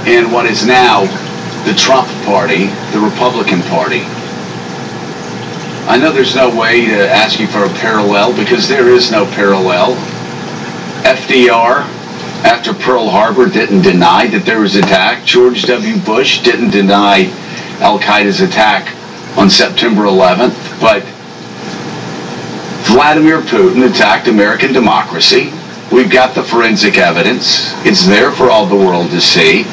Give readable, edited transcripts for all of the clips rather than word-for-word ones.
in what is now the Trump Party, the Republican Party. I know there's no way to ask you for a parallel because there is no parallel. FDR, after Pearl Harbor, didn't deny that there was an attack. George W. Bush didn't deny Al-Qaeda's attack on September 11th, but Vladimir Putin attacked American democracy. We've got the forensic evidence. It's there for all the world to see.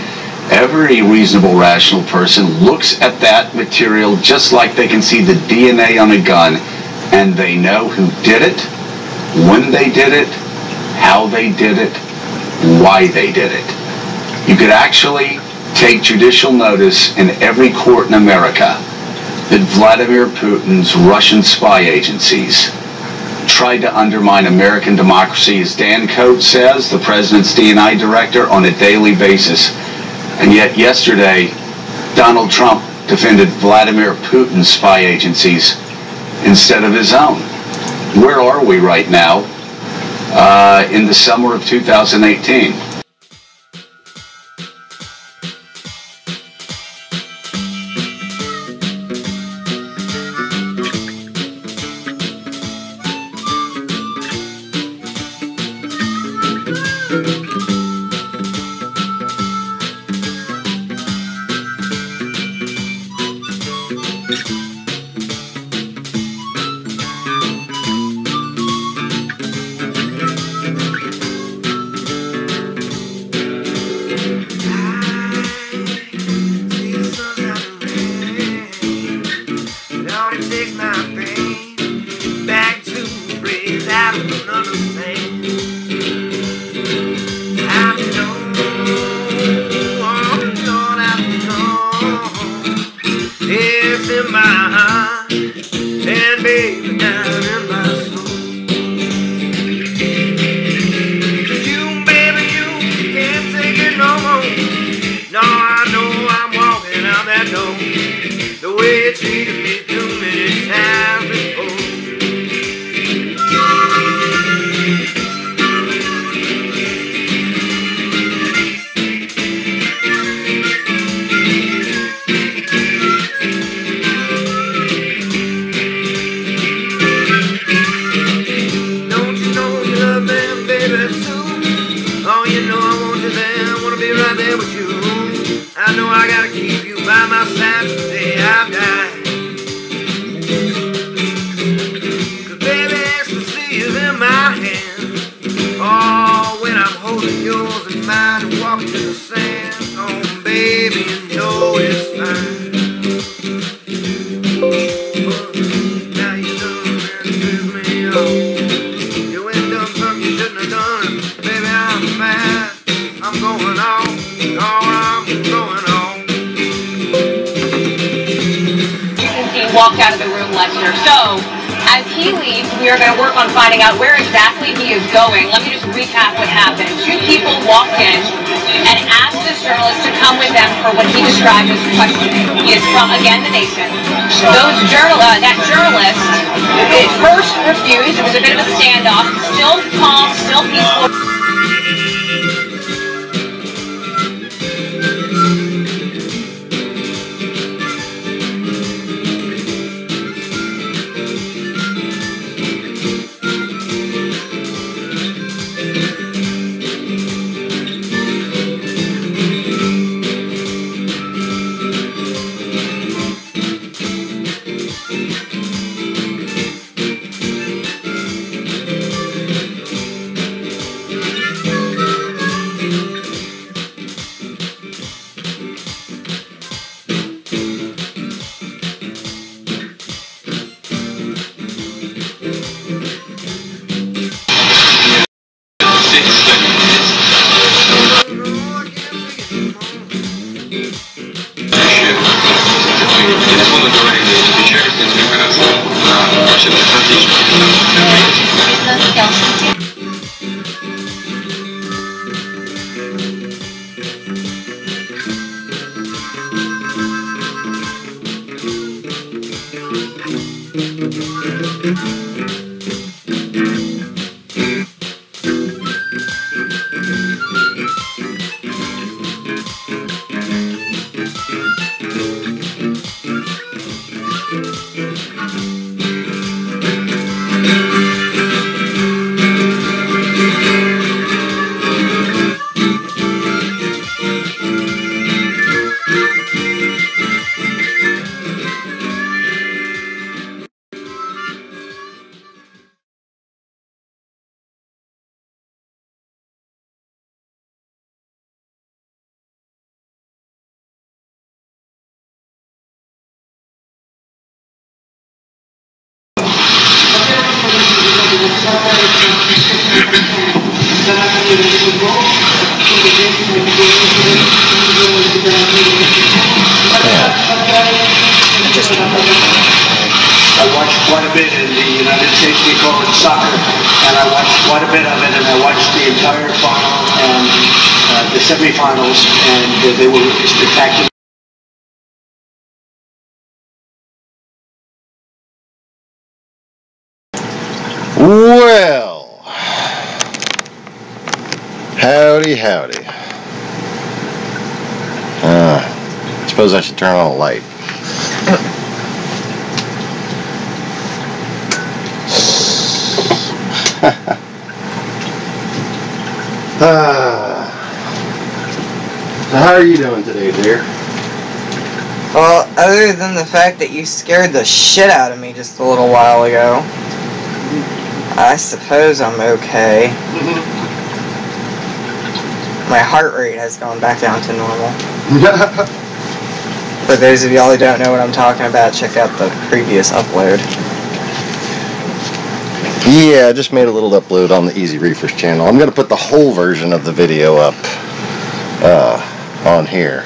Every reasonable, rational person looks at that material just like they can see the DNA on a gun, and they know who did it, when they did it, how they did it, why they did it. You could actually take judicial notice in every court in America that Vladimir Putin's Russian spy agencies tried to undermine American democracy, as Dan Coates says, the president's DNI director, on a daily basis. And yet yesterday, Donald Trump defended Vladimir Putin's spy agencies instead of his own. Where are we right now in the summer of 2018? Walked out of the room, Lester. So, as he leaves, we are going to work on finding out where exactly he is going. Let me just recap what happened. Two people walked in and asked this journalist to come with them for what he described as questioning. He is from, again, the Nation. That journalist at first refused. It was a bit of a standoff. Still calm, still peaceful. I watched quite a bit in the United States, we call it soccer, and I watched quite a bit of it, and I watched the entire final and the semifinals, and they were really spectacular. Well, howdy, howdy. I suppose I should turn on a light. How are you doing today, dear? Well, other than the fact that you scared the shit out of me just a little while ago, I suppose I'm okay. My heart rate has gone back down to normal. For those of y'all who don't know what I'm talking about, check out the previous upload. Yeah, I just made a little upload on the Easy Reefers channel. I'm going to put the whole version of the video up on here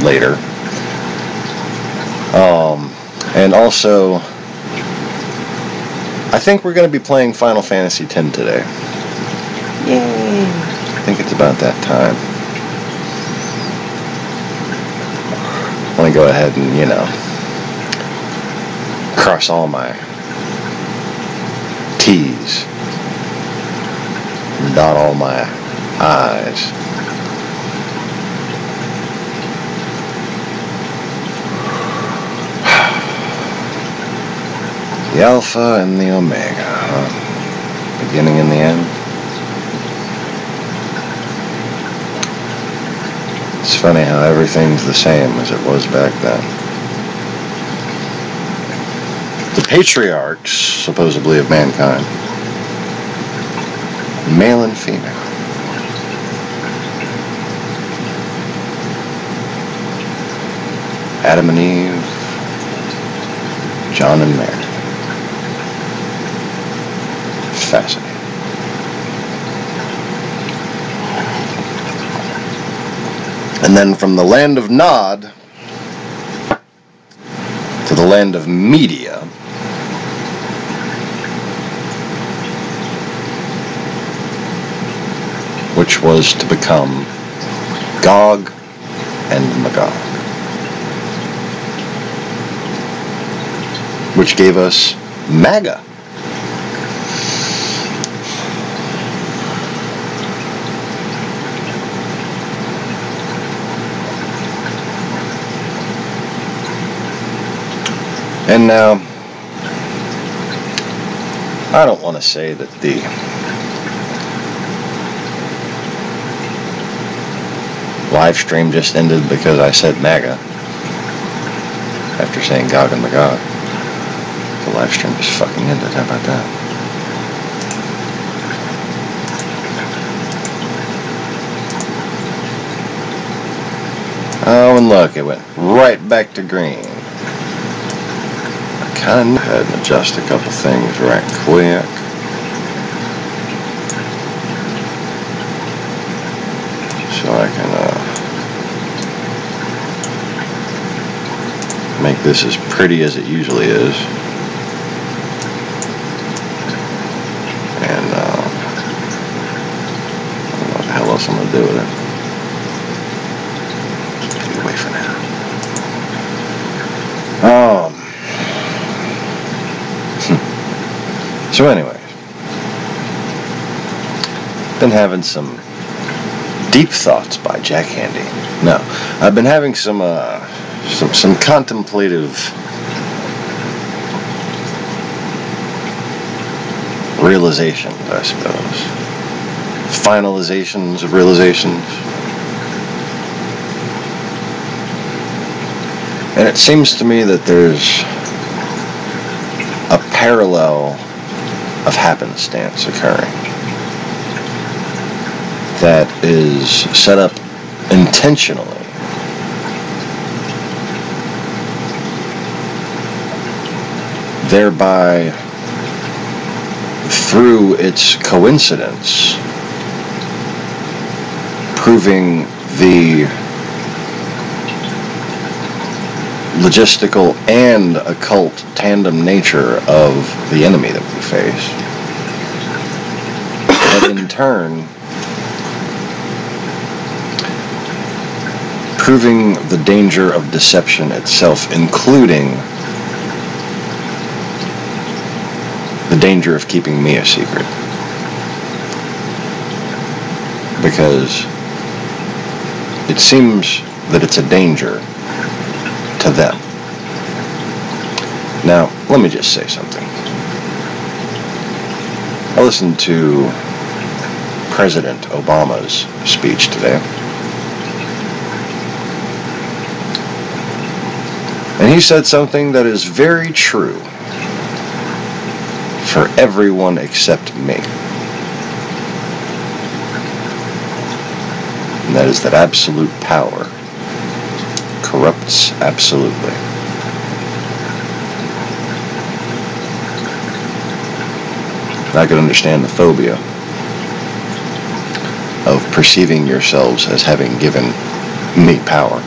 later. And also, I think we're going to be playing Final Fantasy X today. Yay! I think it's about that time. Let me go ahead and, cross all my T's and dot all my I's. The Alpha and the Omega, huh? Beginning and the end. It's funny how everything's the same as it was back then. The patriarchs, supposedly of mankind, male and female. Adam and Eve, John and Mary. Fascinating. And then from the land of Nod to the land of Media, which was to become Gog and Magog, which gave us MAGA. And now, I don't want to say that the live stream just ended because I said MAGA after saying Gog and Magog. The live stream just fucking ended. How about that? Oh, and look, it went right back to green. I kind of had to adjust a couple things right quick. So I can make this as pretty as it usually is. And I don't know what the hell else I'm going to do with it. Take it away for now. So anyways, been having some deep thoughts by Jack Handy. No, I've been having some contemplative realizations, I suppose. Finalizations of realizations. And it seems to me that there's a parallel of happenstance occurring that is set up intentionally thereby, through its coincidence, proving the logistical and occult tandem nature of the enemy that we face. And in turn, proving the danger of deception itself, including the danger of keeping me a secret. Because it seems that it's a danger to them. Now, let me just say something. I listened to President Obama's speech today. And he said something that is very true for everyone except me. And that is that absolute power corrupts absolutely. I could understand the phobia of perceiving yourselves as having given me power.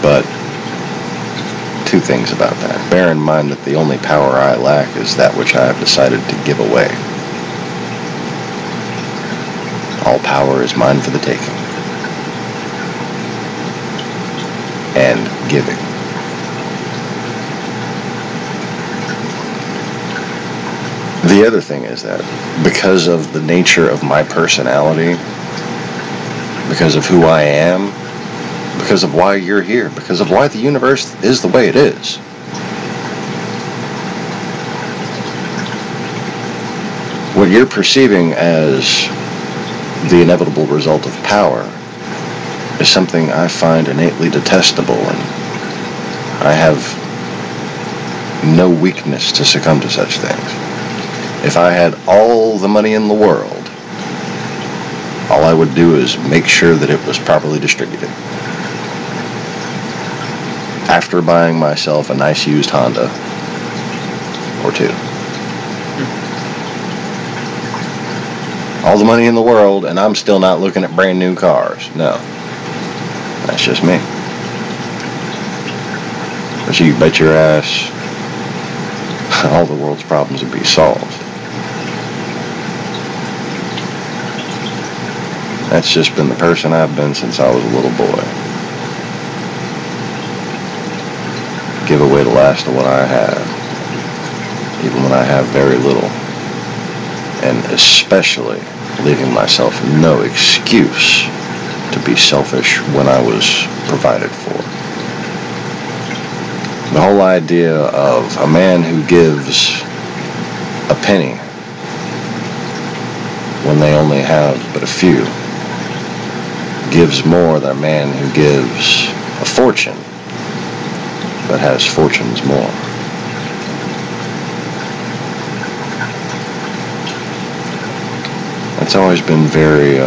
But two things about that. Bear in mind that the only power I lack is that which I have decided to give away. All power is mine for the taking. And giving. The other thing is that because of the nature of my personality, because of who I am, because of why you're here, because of why the universe is the way it is, what you're perceiving as the inevitable result of power is something I find innately detestable, and I have no weakness to succumb to such things. If I had all the money in the world, all I would do is make sure that it was properly distributed. After buying myself a nice used Honda or two. All the money in the world, and I'm still not looking at brand new cars. No. That's just me. But you bet your ass all the world's problems would be solved. That's just been the person I've been since I was a little boy. Give away the last of what I have, even when I have very little, and especially leaving myself no excuse to be selfish when I was provided for. The whole idea of a man who gives a penny when they only have but a few gives more than a man who gives a fortune but has fortunes more. It's always been very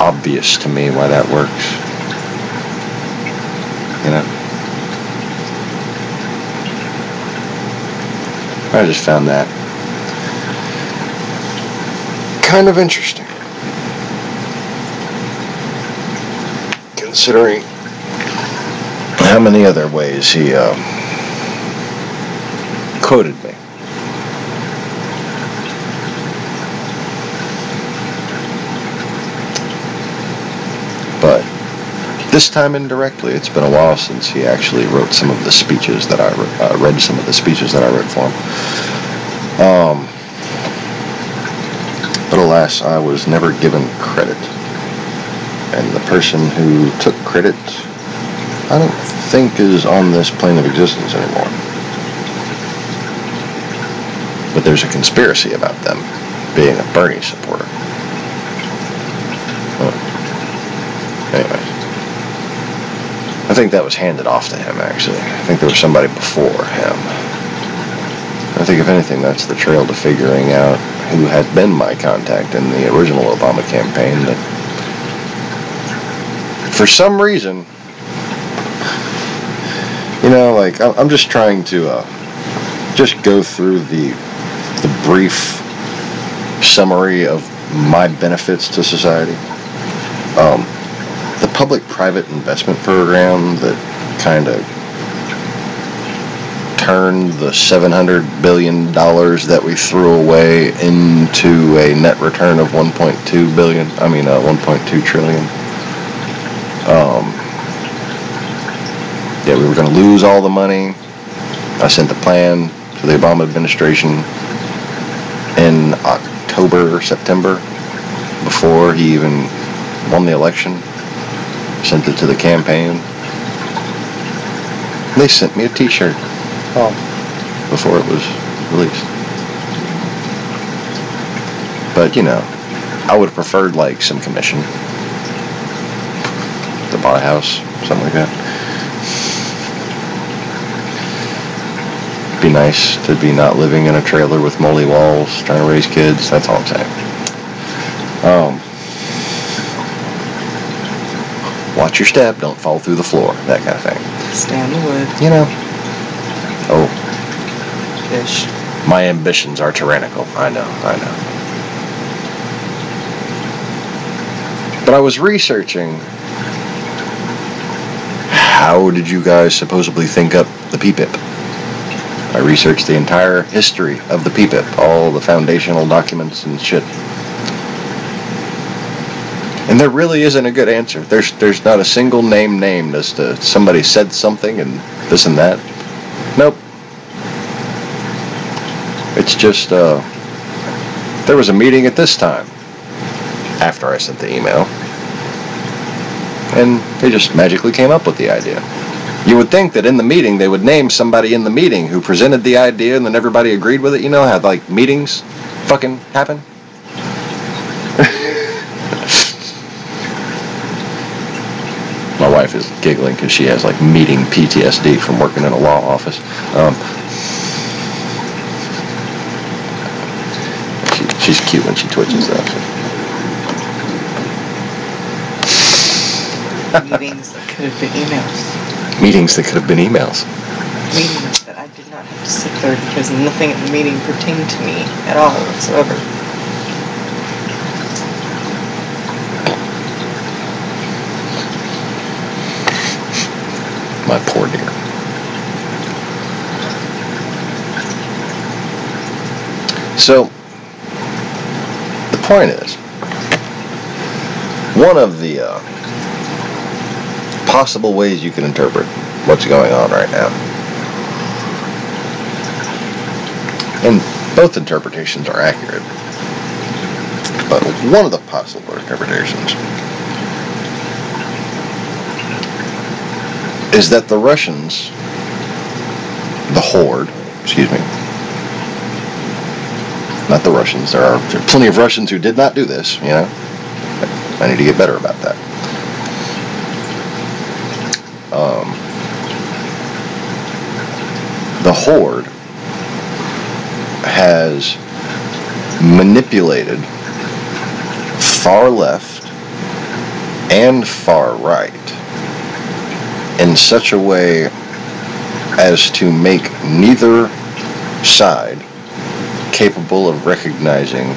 obvious to me why that works. You know? I just found that kind of interesting. Considering how many other ways he quoted me. But this time indirectly, it's been a while since he actually wrote some of the speeches that I read some of the speeches that I read for him. But alas, I was never given credit. And the person who took credit, I don't think is on this plane of existence anymore. but there's a conspiracy about them being a Bernie supporter. Anyway, I think that was handed off to him, actually. I think there was somebody before him. I think, if anything, that's the trail to figuring out who had been my contact in the original Obama campaign. That, for some reason, like, I'm just trying to just go through the brief summary of my benefits to society. The public-private investment program that kind of turned the $700 billion that we threw away into a net return of 1.2 trillion. Yeah, we were going to lose all the money. I sent the plan to the Obama administration in October or September, before he even won the election. Sent it to the campaign. They sent me a t-shirt before it was released. But, I would have preferred, like, some commission. To buy a house, something like that. Be nice to be not living in a trailer with moldy walls, trying to raise kids. That's all I'm saying. Watch your step, don't fall through the floor, that kind of thing. Stay on the wood. Oh. Fish. My ambitions are tyrannical. I know. But I was researching, how did you guys supposedly think up the PPIP? I researched the entire history of the PPIP, all the foundational documents and shit. And there really isn't a good answer. There's not a single name named as to somebody said something and this and that. Nope. It's just, there was a meeting at this time, after I sent the email, and they just magically came up with the idea. You would think that in the meeting they would name somebody in the meeting who presented the idea and then everybody agreed with it. How, like, meetings fucking happen? My wife is giggling because she has, like, meeting PTSD from working in a law office. She's cute when she twitches, though. Meetings that could have been emails. Meetings that could have been emails. Meetings that I did not have to sit there because nothing at the meeting pertained to me at all whatsoever. My poor dear. So, the point is, one of the possible ways you can interpret what's going on right now, and both interpretations are accurate, but one of the possible interpretations is that the Russians, the Horde, not the Russians, there are plenty of Russians who did not do this, I need to get better about that. The Horde has manipulated far left and far right in such a way as to make neither side capable of recognizing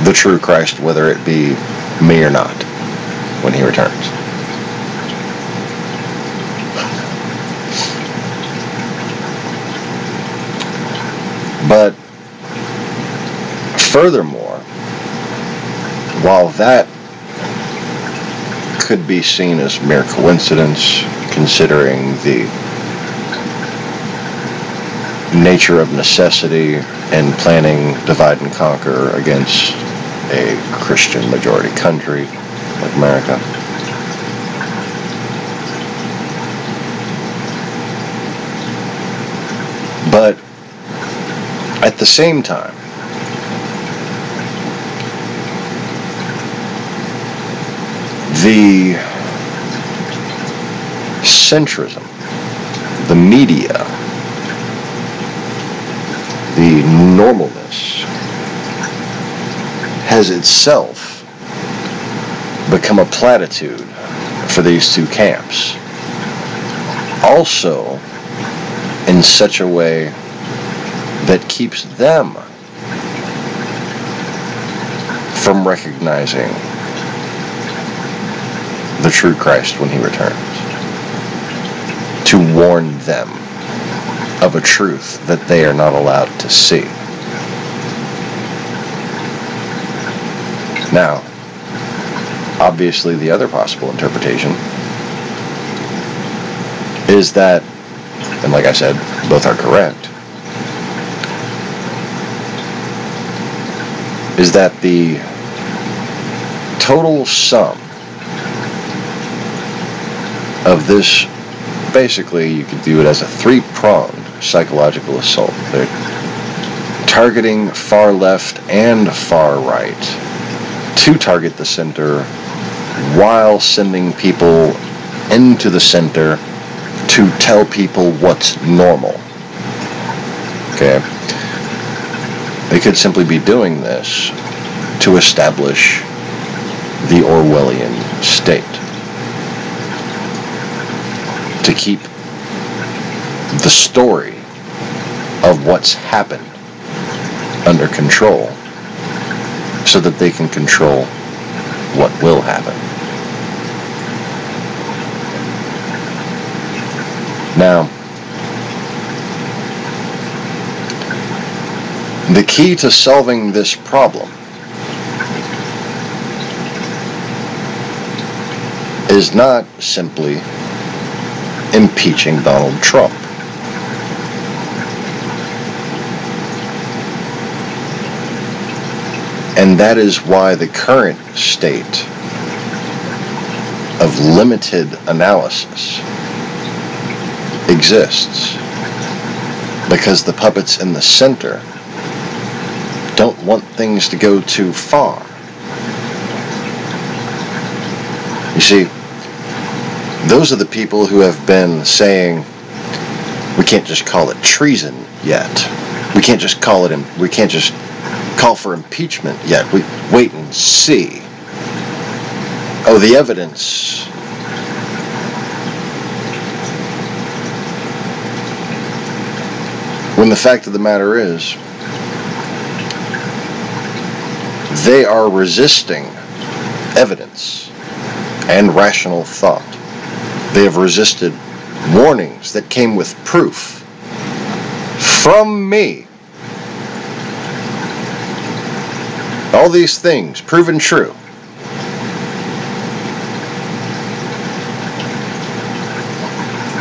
the true Christ, whether it be me or not, when he returns. But furthermore, while that could be seen as mere coincidence, considering the nature of necessity and planning divide and conquer against a Christian majority country like America, but at the the same time, the centrism, the media, the normalness has itself become a platitude for these two camps. Also, in such a way that keeps them from recognizing the true Christ when he returns, to warn them of a truth that they are not allowed to see. Now, obviously the other possible interpretation is that, and like I said, both are correct, is that the total sum of this, basically you could view it as a three-pronged psychological assault. They're targeting far left and far right to target the center while sending people into the center to tell people what's normal. Okay? They could simply be doing this to establish the Orwellian state. To keep the story of what's happened under control so that they can control what will happen. Now, the key to solving this problem is not simply impeaching Donald Trump. And that is why the current state of limited analysis exists. Because the puppets in the center don't want things to go too far. You see, those are the people who have been saying, we can't just call it treason yet. We can't just call for impeachment yet. We wait and see. Oh, the evidence. When the fact of the matter is, they are resisting evidence and rational thought. They have resisted warnings that came with proof from me. All these things proven true.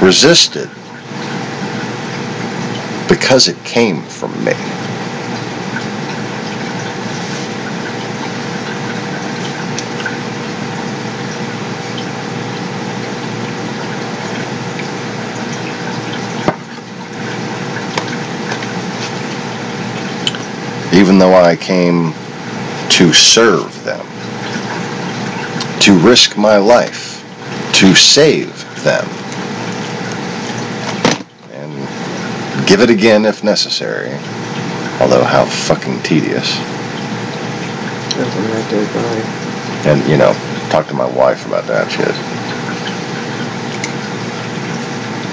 Resisted because it came from me. Even though I came to serve them, to risk my life, to save them, and give it again if necessary, although how fucking tedious. And, you know, talk to my wife about that shit.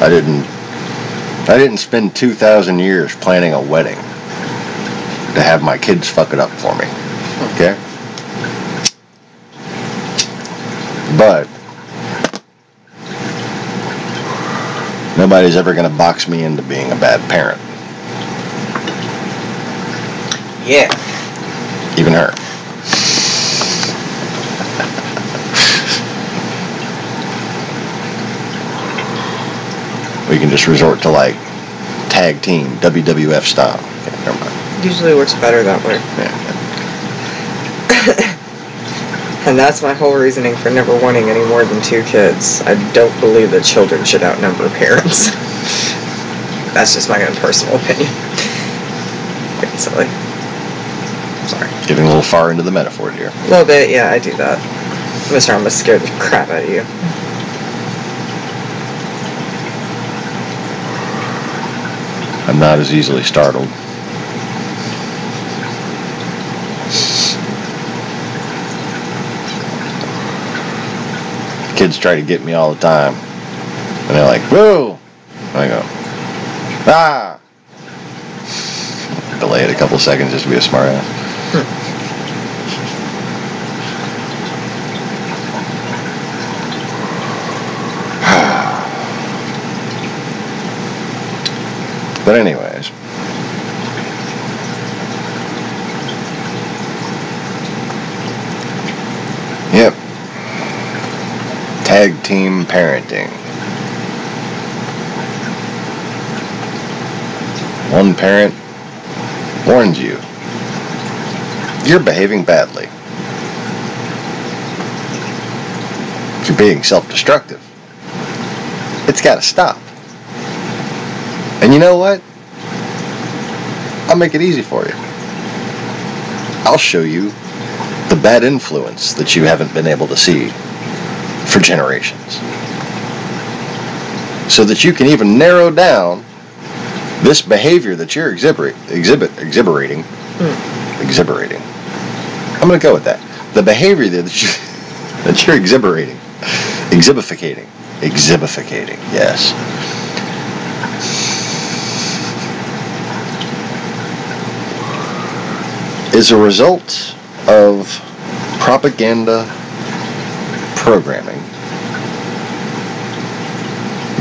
I didn't spend 2,000 years planning a wedding to have my kids fuck it up for me. Okay? But nobody's ever going to box me into being a bad parent. Yeah. Even her. We can just resort to like tag team, WWF style. Okay, never mind. Usually works better that way. Yeah. And that's my whole reasoning for never wanting any more than 2 kids. I don't believe that children should outnumber parents. That's just my own personal opinion. Getting silly. Sorry. Getting a little far into the metaphor here. A little bit, yeah, I do that. Mr. Arma scared the crap out of you. I'm not as easily startled. Kids try to get me all the time. And they're like, whoa! And I go, ah! Delay it a couple seconds just to be a smart ass. But anyways, yep, tag team parenting. One parent warns you, you're behaving badly. You're being self-destructive. It's got to stop. And you know what? I'll make it easy for you. I'll show you the bad influence that you haven't been able to see for generations. So that you can even narrow down this behavior that you're exhiberating. I'm going to go with that. The behavior that you're exhiberating. Exhibificating, yes. Is a result of propaganda programming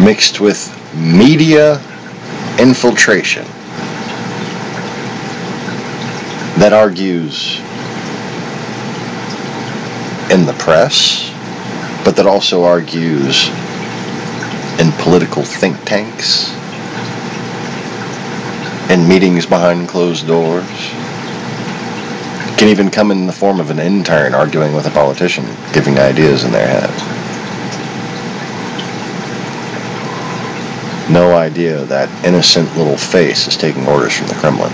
mixed with media infiltration that argues in the press, but that also argues in political think tanks, in meetings behind closed doors. Can even come in the form of an intern arguing with a politician, giving ideas in their heads. No idea that innocent little face is taking orders from the Kremlin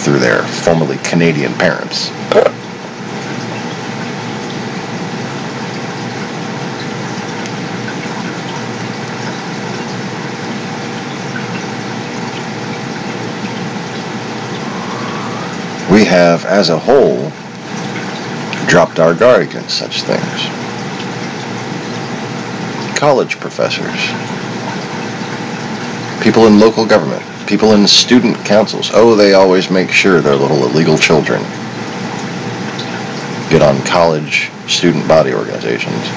through their formerly Canadian parents. We have, as a whole, dropped our guard against such things. College professors, people in local government, people in student councils, they always make sure their little illegal children get on college student body organizations.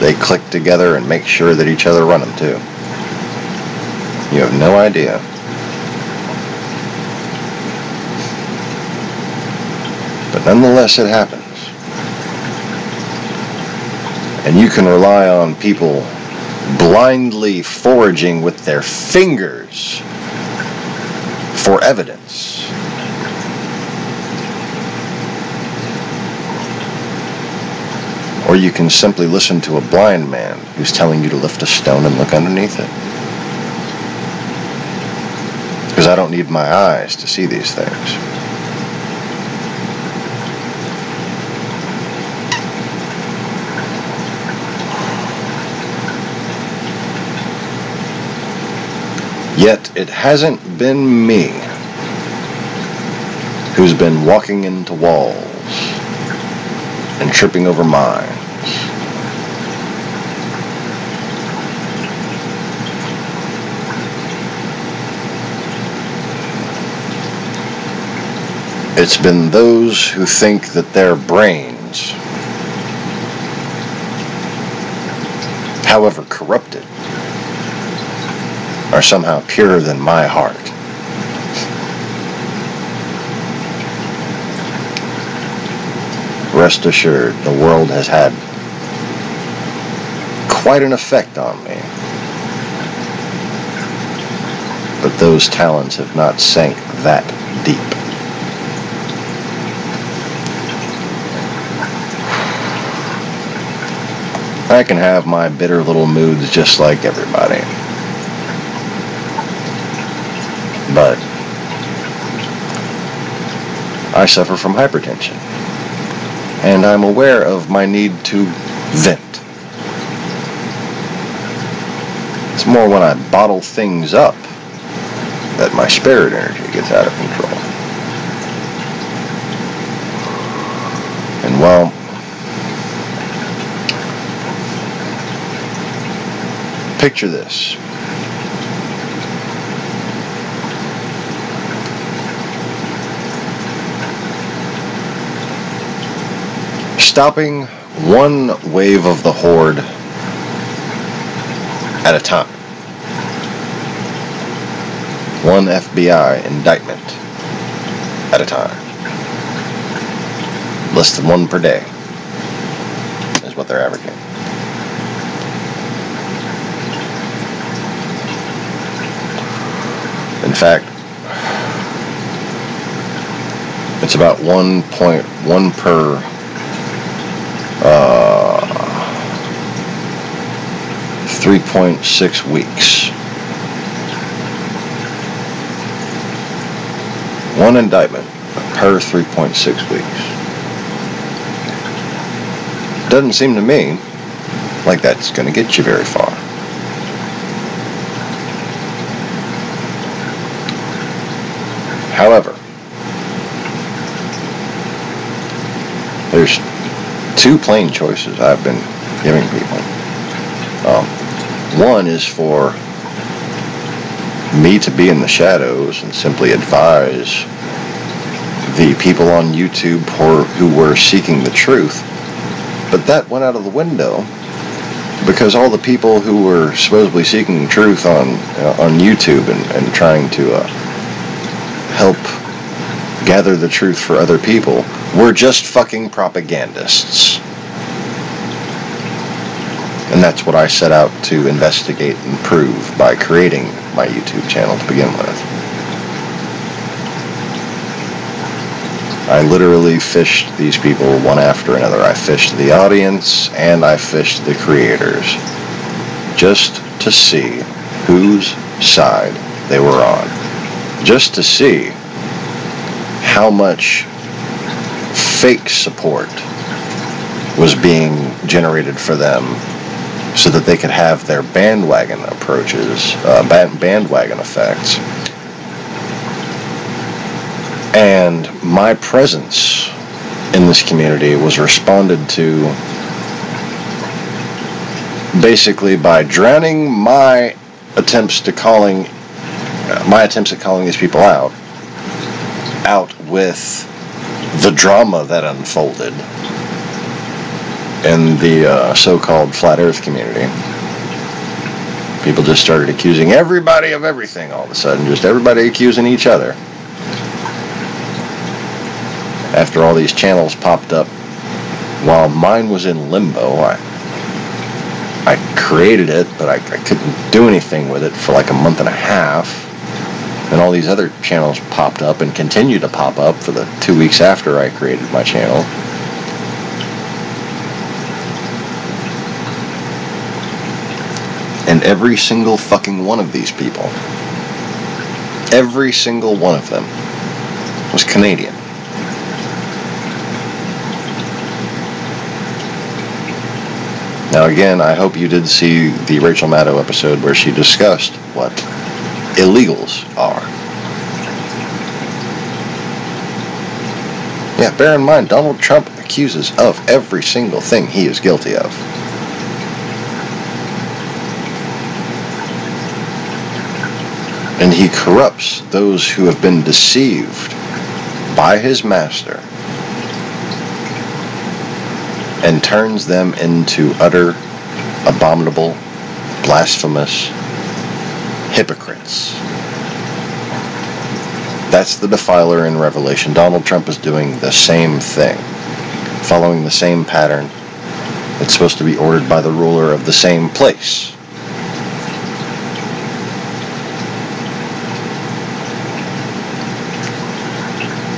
They click together and make sure that each other run them too. You have no idea. But nonetheless, it happens. And you can rely on people blindly foraging with their fingers for evidence. Or you can simply listen to a blind man who's telling you to lift a stone and look underneath it. Because I don't need my eyes to see these things. Yet it hasn't been me who's been walking into walls and tripping over mines. It's been those who think that their brains, however corrupted, are somehow purer than my heart. Rest assured, the world has had quite an effect on me. But those talents have not sank that deep. I can have my bitter little moods just like everybody. But I suffer from hypertension, and I'm aware of my need to vent. It's more when I bottle things up that my spirit energy gets out of control. And well, picture this. Stopping one wave of the horde at a time. One FBI indictment at a time. Less than one per day is what they're averaging. In fact, it's about 1.1 per 3.6 weeks. One indictment per 3.6 weeks. Doesn't seem to me like that's going to get you very far. However, there's two plain choices I've been giving people. One is for me to be in the shadows and simply advise the people on YouTube who were seeking the truth. But that went out of the window because all the people who were supposedly seeking truth on YouTube and trying to help gather the truth for other people were just fucking propagandists. And that's what I set out to investigate and prove by creating my YouTube channel to begin with. I literally fished these people one after another. I fished the audience and I fished the creators just to see whose side they were on. Just to see how much fake support was being generated for them so that they could have their bandwagon approaches, bandwagon effects. And my presence in this community was responded to basically by drowning my attempts at calling these people out with the drama that unfolded in the so-called Flat Earth community. People just started accusing everybody of everything all of a sudden, just everybody accusing each other. After all these channels popped up, while mine was in limbo, I created it, but I couldn't do anything with it for like a month and a half. And all these other channels popped up and continue to pop up for the 2 weeks after I created my channel. And every single fucking one of these people, every single one of them was Canadian. Now again, I hope you did see the Rachel Maddow episode where she discussed what illegals are. Yeah, bear in mind, Donald Trump accuses of every single thing he is guilty of. And he corrupts those who have been deceived by his master and turns them into utter, abominable, blasphemous hypocrites. That's the defiler in Revelation. Donald Trump is doing the same thing, following the same pattern that's supposed to be ordered by the ruler of the same place.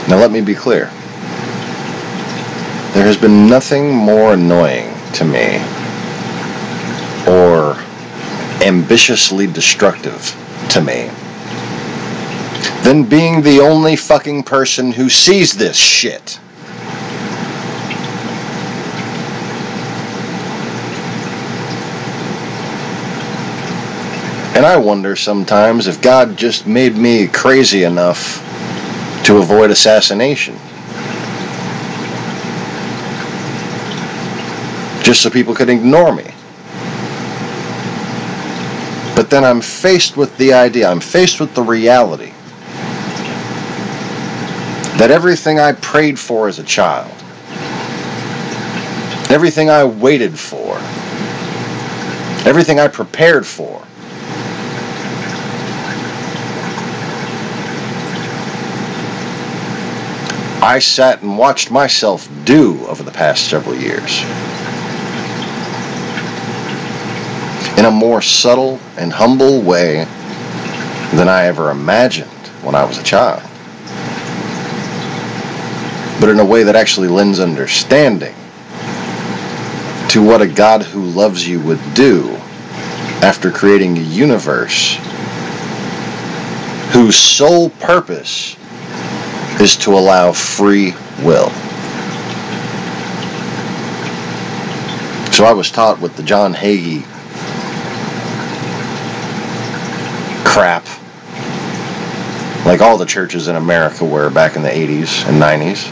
Now let me be clear. There has been nothing more annoying to me or ambitiously destructive to me than being the only fucking person who sees this shit. And I wonder sometimes if God just made me crazy enough to avoid assassination. Just so people could ignore me. But then I'm faced with the idea, I'm faced with the reality that everything I prayed for as a child, everything I waited for, everything I prepared for, I sat and watched myself do over the past several years. In a more subtle and humble way than I ever imagined when I was a child. But in a way that actually lends understanding to what a God who loves you would do after creating a universe whose sole purpose is to allow free will. So I was taught with the John Hagee crap, like all the churches in America were back in the 80s and 90s,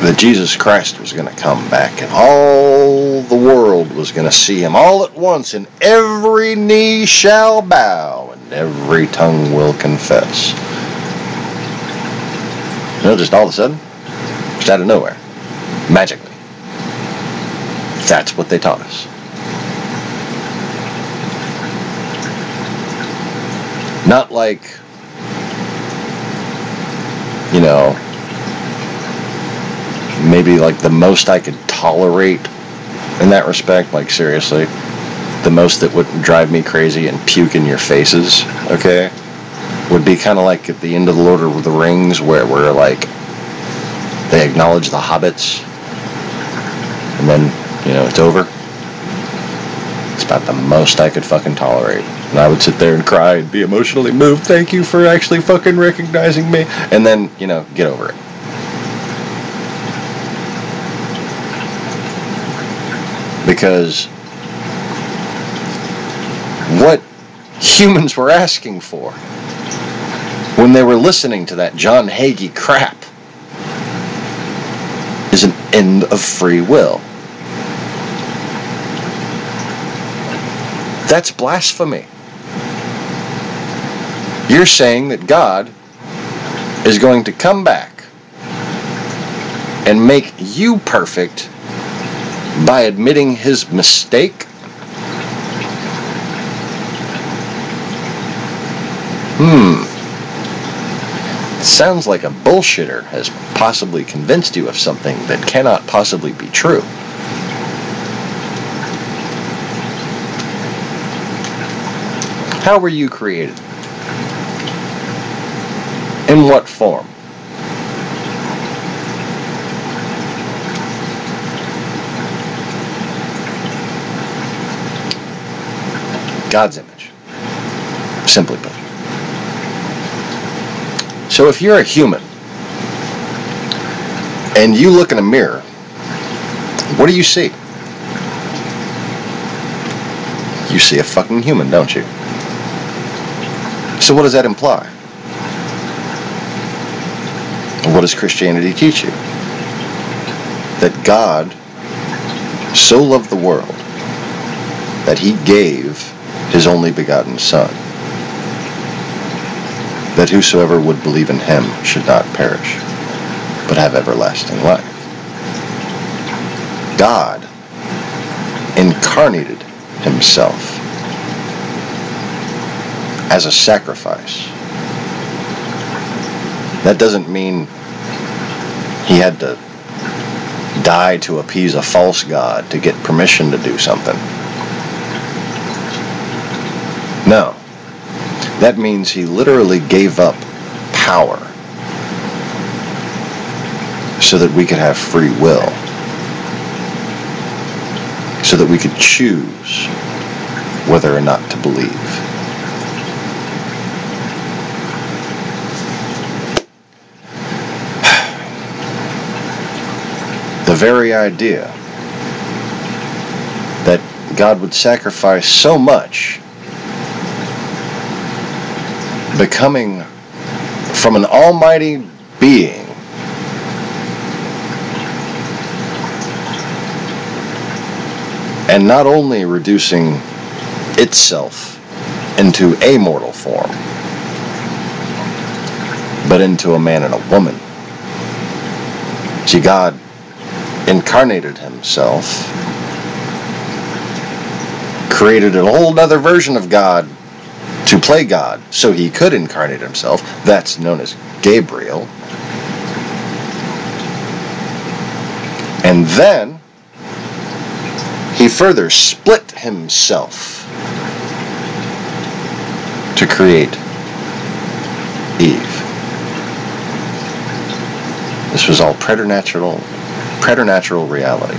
that Jesus Christ was going to come back and all the world was going to see him all at once, and every knee shall bow and every tongue will confess. You know, just all of a sudden, just out of nowhere, magically. That's what they taught us. Not like, you know, maybe like the most I could tolerate in that respect, like seriously, the most that would drive me crazy and puke in your faces, okay, would be kind of like at the end of the Lord of the Rings where like they acknowledge the hobbits and then, you know, it's over. It's about the most I could fucking tolerate. And I would sit there and cry and be emotionally moved. Thank you for actually fucking recognizing me. And then, you know, get over it. Because what humans were asking for when they were listening to that John Hagee crap is an end of free will. That's blasphemy. You're saying that God is going to come back and make you perfect by admitting his mistake? Sounds like a bullshitter has possibly convinced you of something that cannot possibly be true. How were you created? In what form? God's image. Simply put. So if you're a human and you look in a mirror, what do you see? You see a fucking human, don't you? So what does that imply? What does Christianity teach you? That God so loved the world that he gave his only begotten Son, that whosoever would believe in him should not perish, but have everlasting life. God incarnated himself as a sacrifice. That doesn't mean he had to die to appease a false god to get permission to do something. No. That means he literally gave up power so that we could have free will, so that we could choose whether or not to believe. very idea that God would sacrifice so much, becoming from an almighty being and not only reducing itself into a mortal form, but into a man and a woman. See, God incarnated himself, created a whole other version of God to play God so he could incarnate himself. That's known as Gabriel. And then he further split himself to create Eve. This was all preternatural reality.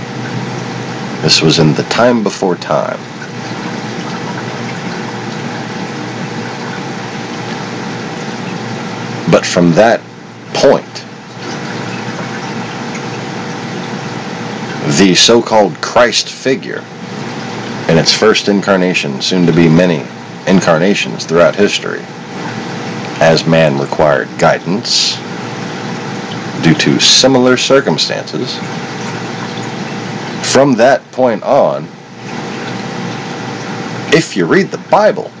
This was in the time before time. But from that point, the so-called Christ figure, in its first incarnation, soon to be many incarnations throughout history, as man required guidance due to similar circumstances, from that point on, if you read the Bible,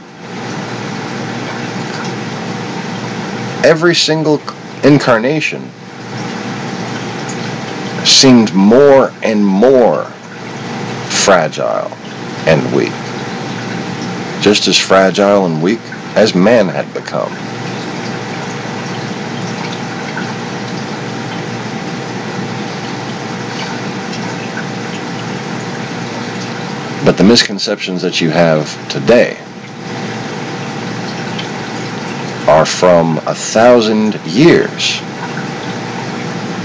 every single incarnation seemed more and more fragile and weak. Just as fragile and weak as man had become. But the misconceptions that you have today are from 1,000 years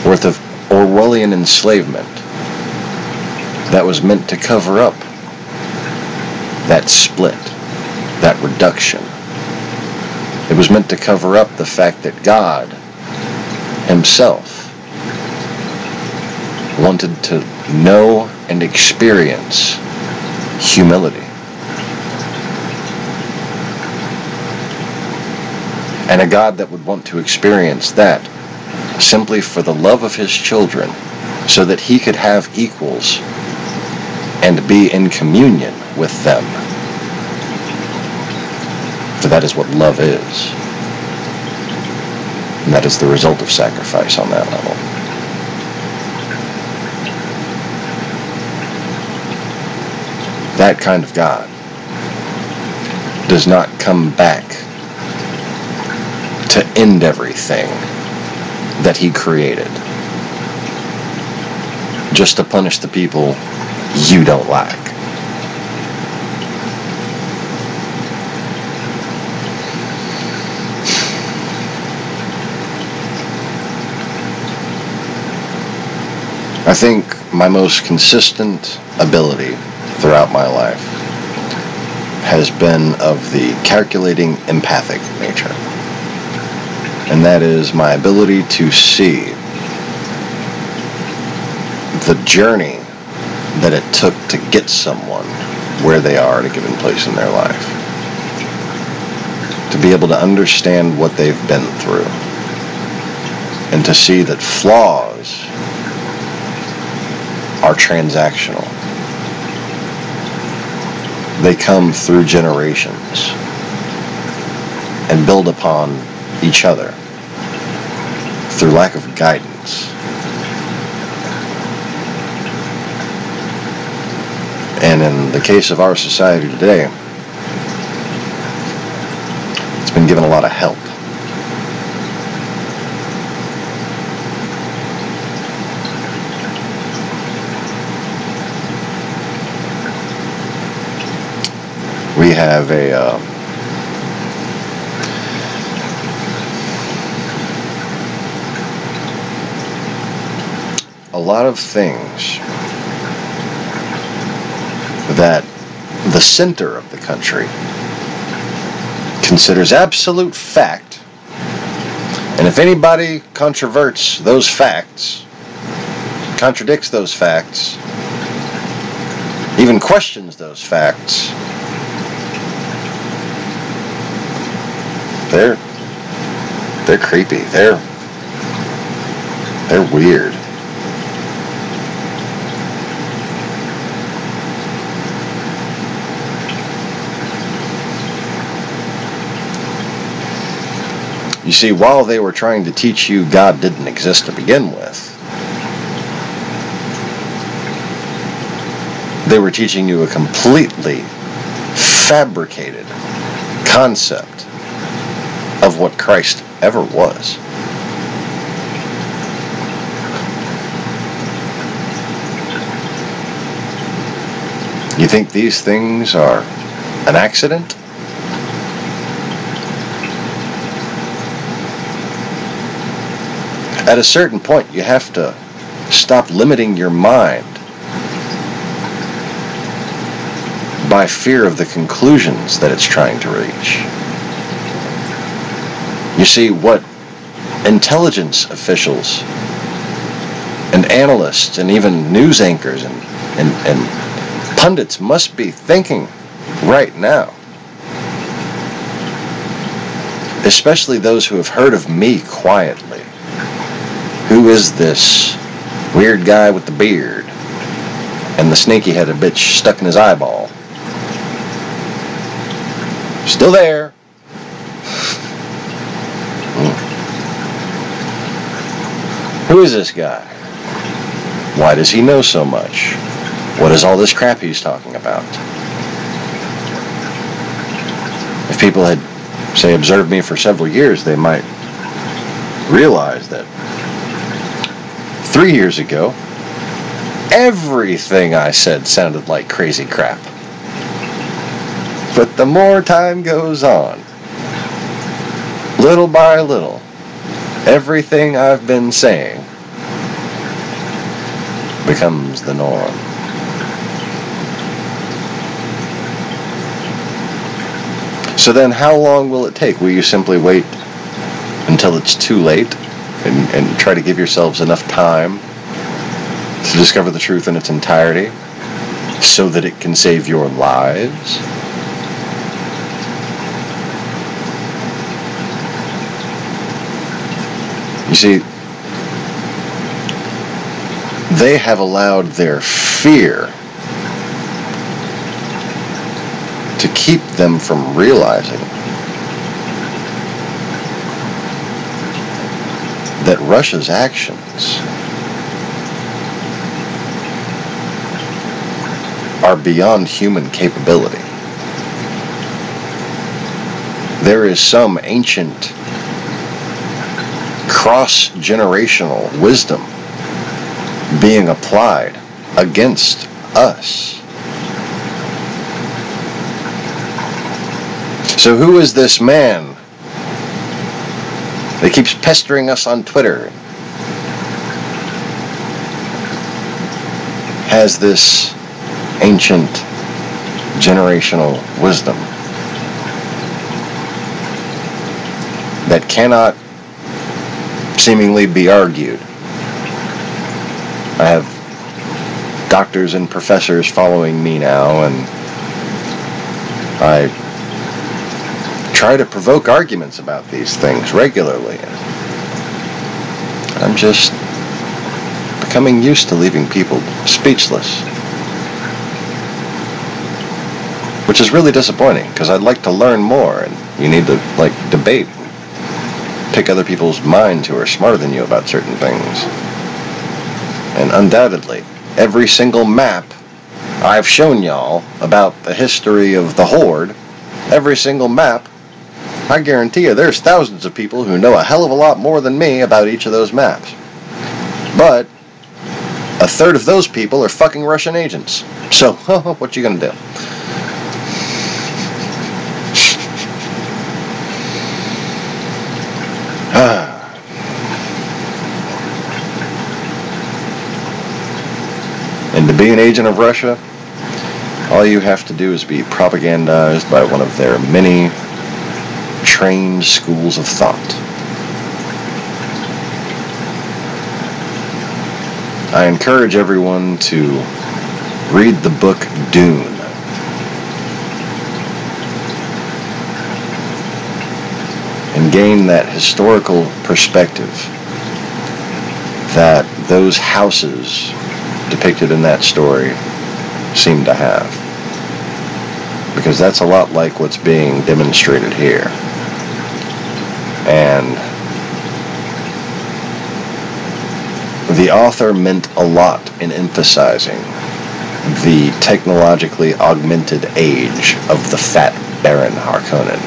worth of Orwellian enslavement that was meant to cover up that split, that reduction. It was meant to cover up the fact that God himself wanted to know and experience humility. And a God that would want to experience that simply for the love of his children, so that he could have equals and be in communion with them. For that is what love is. And that is the result of sacrifice on that level. That kind of God does not come back to end everything that he created just to punish the people you don't like. I think my most consistent ability throughout my life has been of the calculating empathic nature. And that is my ability to see the journey that it took to get someone where they are at a given place in their life. To be able to understand what they've been through. And to see that flaws are transactional. They come through generations and build upon each other through lack of guidance. And in the case of our society today, it's been given a lot of help. We have a lot of things that the center of the country considers absolute fact, and if anybody controverts those facts, contradicts those facts, even questions those facts, they're creepy. They're weird. You see, while they were trying to teach you God didn't exist to begin with, they were teaching you a completely fabricated concept of what Christ ever was. You think these things are an accident? At a certain point, you have to stop limiting your mind by fear of the conclusions that it's trying to reach. You see, what intelligence officials and analysts and even news anchors and pundits must be thinking right now, especially those who have heard of me quietly. Who is this weird guy with the beard and the snaky-headed bitch stuck in his eyeball? Still there. Who is this guy? Why does he know so much? What is all this crap he's talking about? If people had, say, observed me for several years, they might realize that 3 years ago, everything I said sounded like crazy crap. But the more time goes on, little by little, everything I've been saying becomes the norm. So then how long will it take? Will you simply wait until it's too late and try to give yourselves enough time to discover the truth in its entirety so that it can save your lives? You see, they have allowed their fear to keep them from realizing that Russia's actions are beyond human capability. There is some ancient cross-generational wisdom being applied against us. So who is this man that keeps pestering us on Twitter? Has this ancient generational wisdom that cannot seemingly be argued. I have doctors and professors following me now, and I try to provoke arguments about these things regularly. I'm just becoming used to leaving people speechless, which is really disappointing, because I'd like to learn more, and you need to debate, pick other people's minds who are smarter than you about certain things. And undoubtedly, every single map I've shown y'all about the history of the Horde, every single map, I guarantee you there's thousands of people who know a hell of a lot more than me about each of those maps. But a third of those people are fucking Russian agents. So, what you gonna do? And to be an agent of Russia, all you have to do is be propagandized by one of their many trained schools of thought. I encourage everyone to read the book Dune. And gain that historical perspective that those houses depicted in that story seem to have. Because that's a lot like what's being demonstrated here. And the author meant a lot in emphasizing the technologically augmented age of the fat Baron Harkonnen.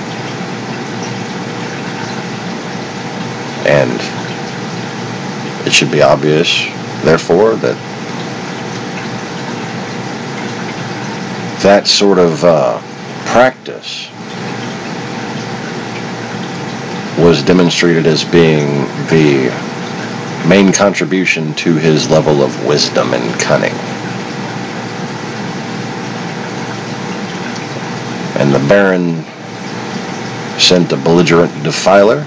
And it should be obvious, therefore, that that sort of practice was demonstrated as being the main contribution to his level of wisdom and cunning. And the Baron sent a belligerent defiler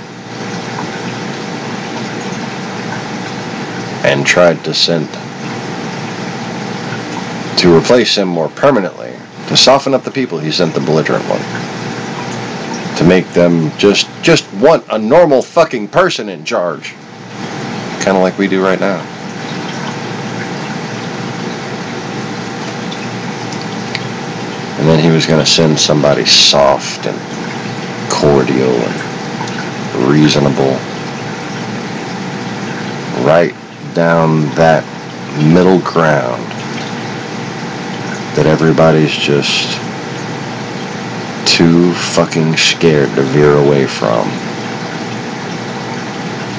and tried to replace him more permanently, to soften up the people. He sent the belligerent one to make them just want a normal fucking person in charge, kind of like we do right now. And then he was going to send somebody soft and cordial and reasonable, right down that middle ground that everybody's just too fucking scared to veer away from.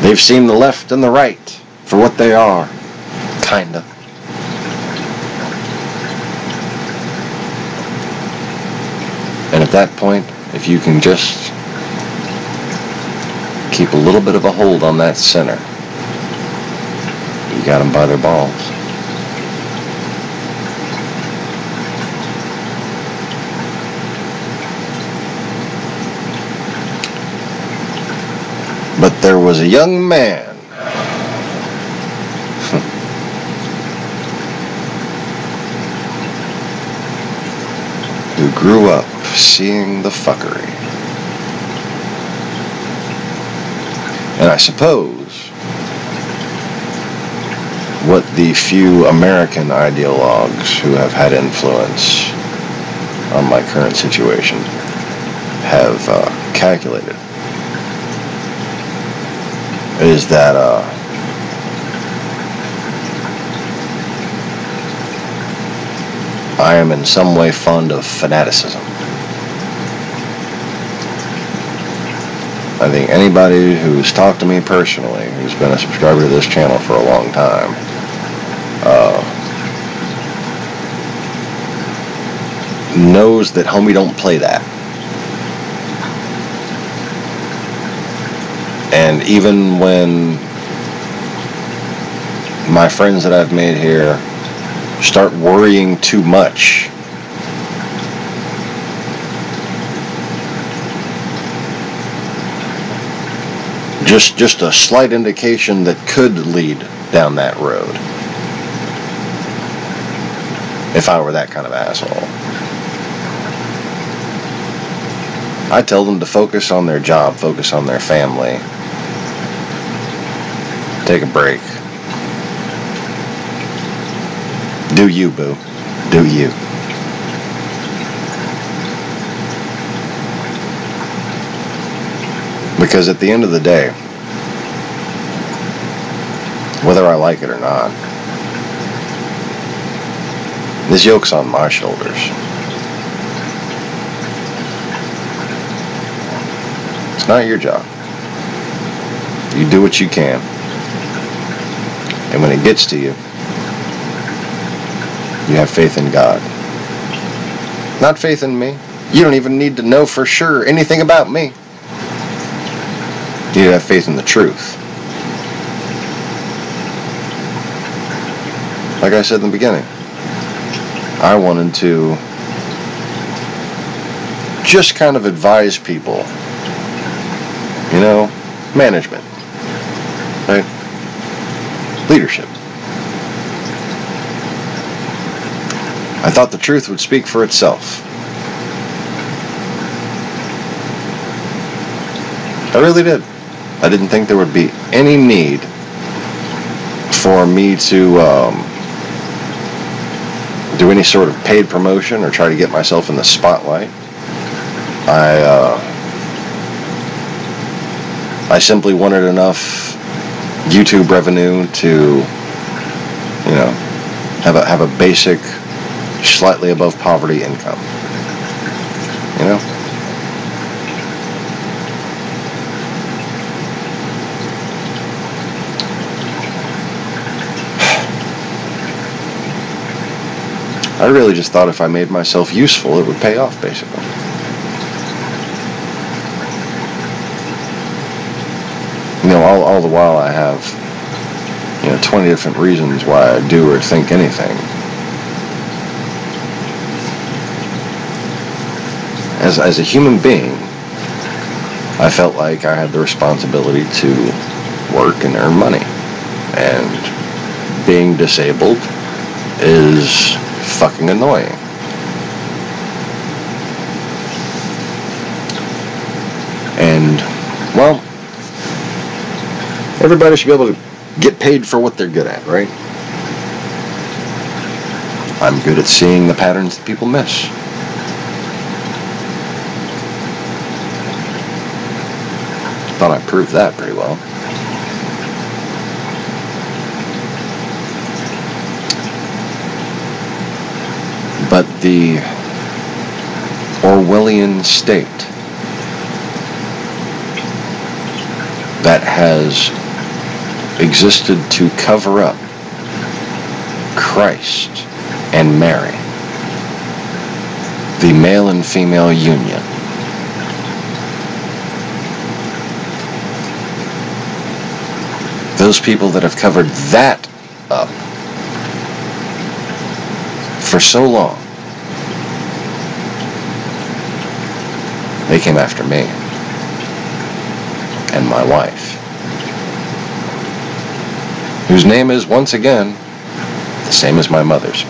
They've seen the left and the right for what they are, kinda. And at that point, if you can just keep a little bit of a hold on that center, you got them by their balls. But there was a young man who grew up seeing the fuckery. And I suppose what the few American ideologues who have had influence on my current situation have calculated is that I am in some way fond of fanaticism. I think anybody who's talked to me personally, who's been a subscriber to this channel for a long time, knows that homie don't play that. And even when my friends that I've made here start worrying too much, just a slight indication that could lead down that road, if I were that kind of asshole, I tell them to focus on their job, focus on their family, take a break. Do you, boo. Do you. Because at the end of the day, whether I like it or not, this yoke's on my shoulders. It's not your job. You do what you can. And when it gets to you, you have faith in God. Not faith in me. You don't even need to know for sure anything about me. You need to have faith in the truth. Like I said in the beginning, I wanted to just kind of advise people, you know, management, right? Leadership. I thought the truth would speak for itself. I really did. I didn't think there would be any need for me to do any sort of paid promotion or try to get myself in the spotlight. I simply wanted enough YouTube revenue to, have a basic, slightly above poverty income. I really just thought if I made myself useful, it would pay off, basically. All the while I have, 20 different reasons why I do or think anything. As a human being, I felt like I had the responsibility to work and earn money. And being disabled is fucking annoying. And, well, everybody should be able to get paid for what they're good at, right? I'm good at seeing the patterns that people miss. Thought I proved that pretty well. But the Orwellian state that has existed to cover up Christ and Mary, the male and female union, those people that have covered that up for so long, they came after me and my wife, whose name is, once again, the same as my mother's.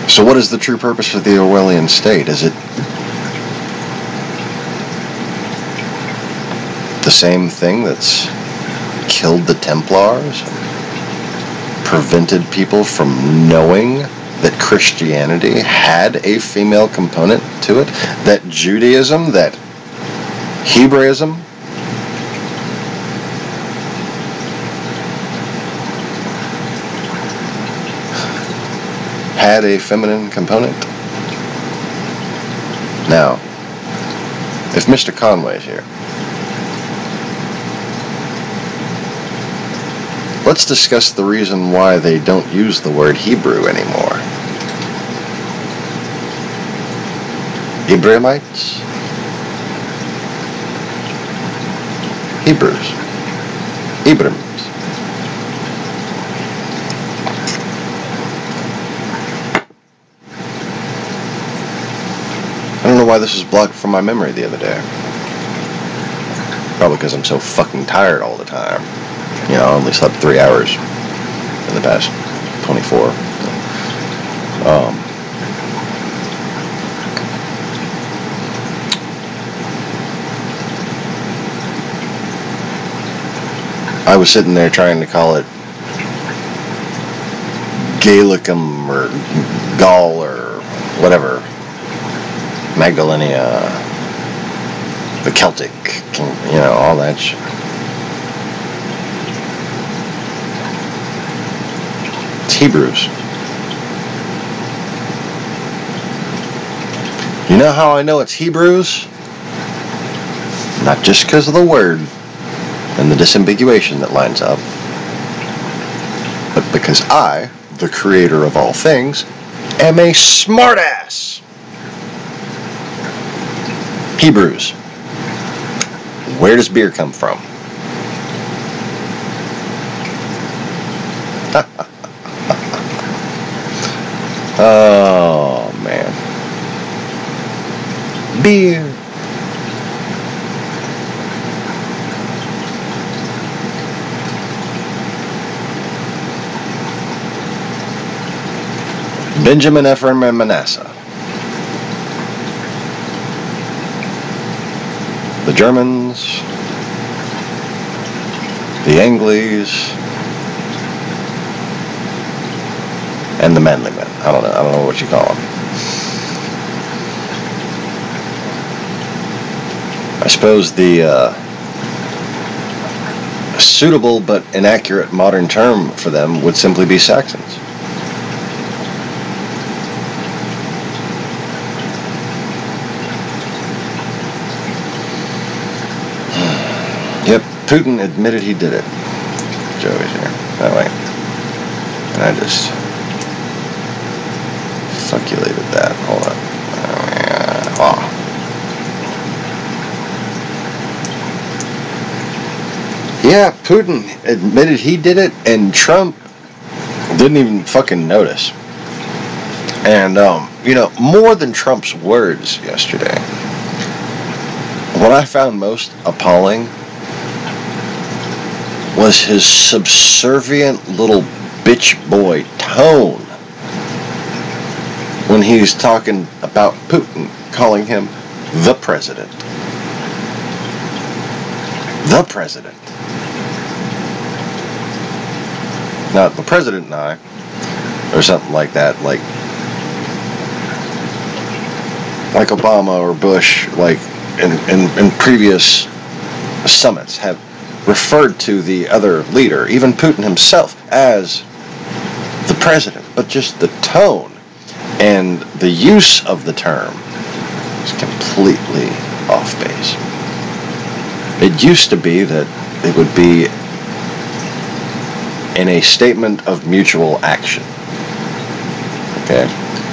So what is the true purpose of the Orwellian state? Is it the same thing that's killed the Templars, prevented people from knowing that Christianity had a female component to it, that Judaism, that Hebraism had a feminine component? Now, if Mr. Conway's here, let's discuss the reason why they don't use the word Hebrew anymore. Ebrahimites? Hebrews. Ibrahim. I don't know why this was blocked from my memory the other day. Probably because I'm so fucking tired all the time. I only slept 3 hours in the past 24. I was sitting there trying to call it Gallicum or Gaul or whatever. Magdalenia, the Celtic, all that shit. It's Hebrews. You know how I know it's Hebrews? Not just because of the word and the disambiguation that lines up, but because I, the creator of all things, am a smartass. Hebrews. Where does beer come from? Oh, man. beer. Benjamin, Ephraim, and Manasseh. The Germans, the Angles, and the manly men. I don't know what you call them. I suppose the suitable but inaccurate modern term for them would simply be Saxons. Yep, Putin admitted he did it. Joey's here. Oh, wait. And I just fuculated that. Hold on. Yeah, Putin admitted he did it, and Trump didn't even fucking notice. And, more than Trump's words yesterday, what I found most appalling was his subservient little bitch boy tone when he's talking about Putin, calling him the president. The president. Now, the president and I, or something like that, like Obama or Bush, like in previous summits, have referred to the other leader, even Putin himself, as the president. But just the tone and the use of the term is completely off base. It used to be that it would be in a statement of mutual action, okay,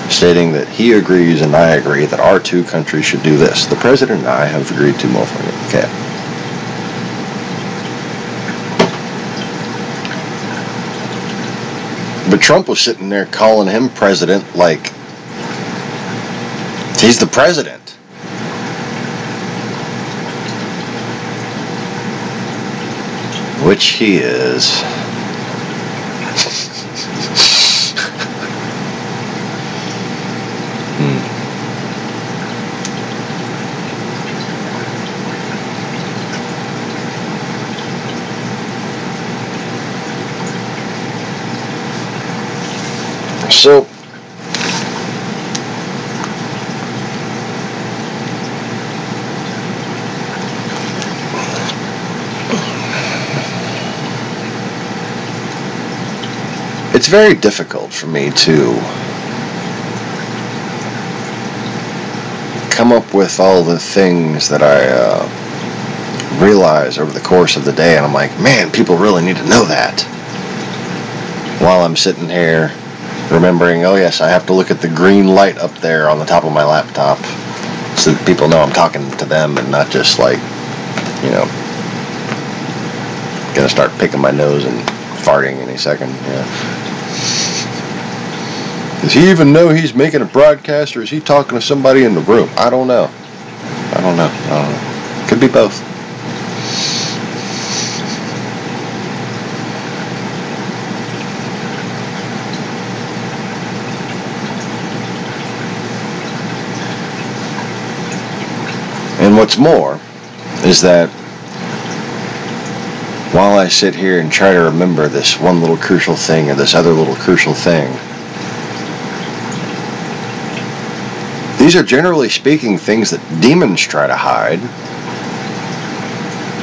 stating that he agrees and I agree that our two countries should do this. The president and I have agreed to motherfucking, okay. But Trump was sitting there calling him president like he's the president. Which he is. So, it's very difficult for me to come up with all the things that I realize over the course of the day, and I'm like, man, people really need to know that. While I'm sitting here remembering, oh yes, I have to look at the green light up there on the top of my laptop so that people know I'm talking to them and not just like, gonna start picking my nose and farting any second. Yeah. Does he even know he's making a broadcast, or is he talking to somebody in the room? I don't know. Could be both. And what's more is that while I sit here and try to remember this one little crucial thing or this other little crucial thing, these are generally speaking things that demons try to hide.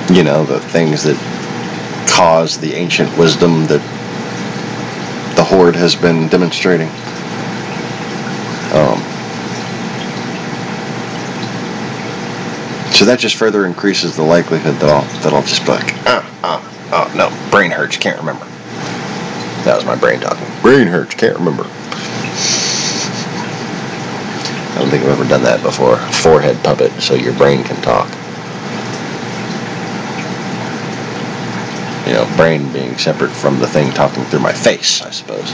The things that cause the ancient wisdom that the Horde has been demonstrating. So that just further increases the likelihood that I'll just be like, no, brain hurts, can't remember. That was my brain talking. Brain hurts, can't remember. I don't think I've ever done that before. Forehead puppet, so your brain can talk. Brain being separate from the thing talking through my face, I suppose.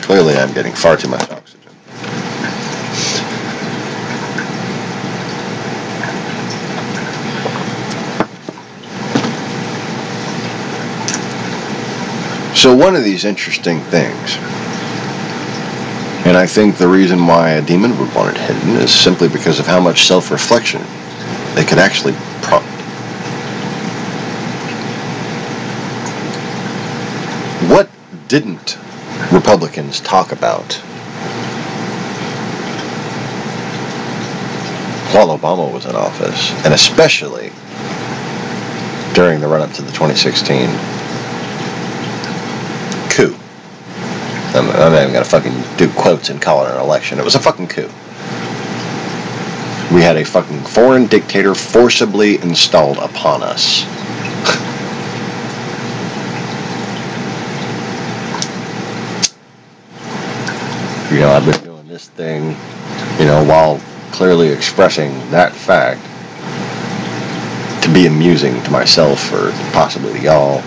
Clearly I'm getting far too much oxygen. So one of these interesting things, and I think the reason why a demon would want it hidden is simply because of how much self-reflection they could actually prompt. What didn't Republicans talk about while Obama was in office, and especially during the run-up to the 2016 coup? I'm not even going to fucking do quotes and call it an election. It was a fucking coup. We had a fucking foreign dictator forcibly installed upon us. You know, I've been doing this thing, you know, while clearly expressing that fact to be amusing to myself or possibly to y'all.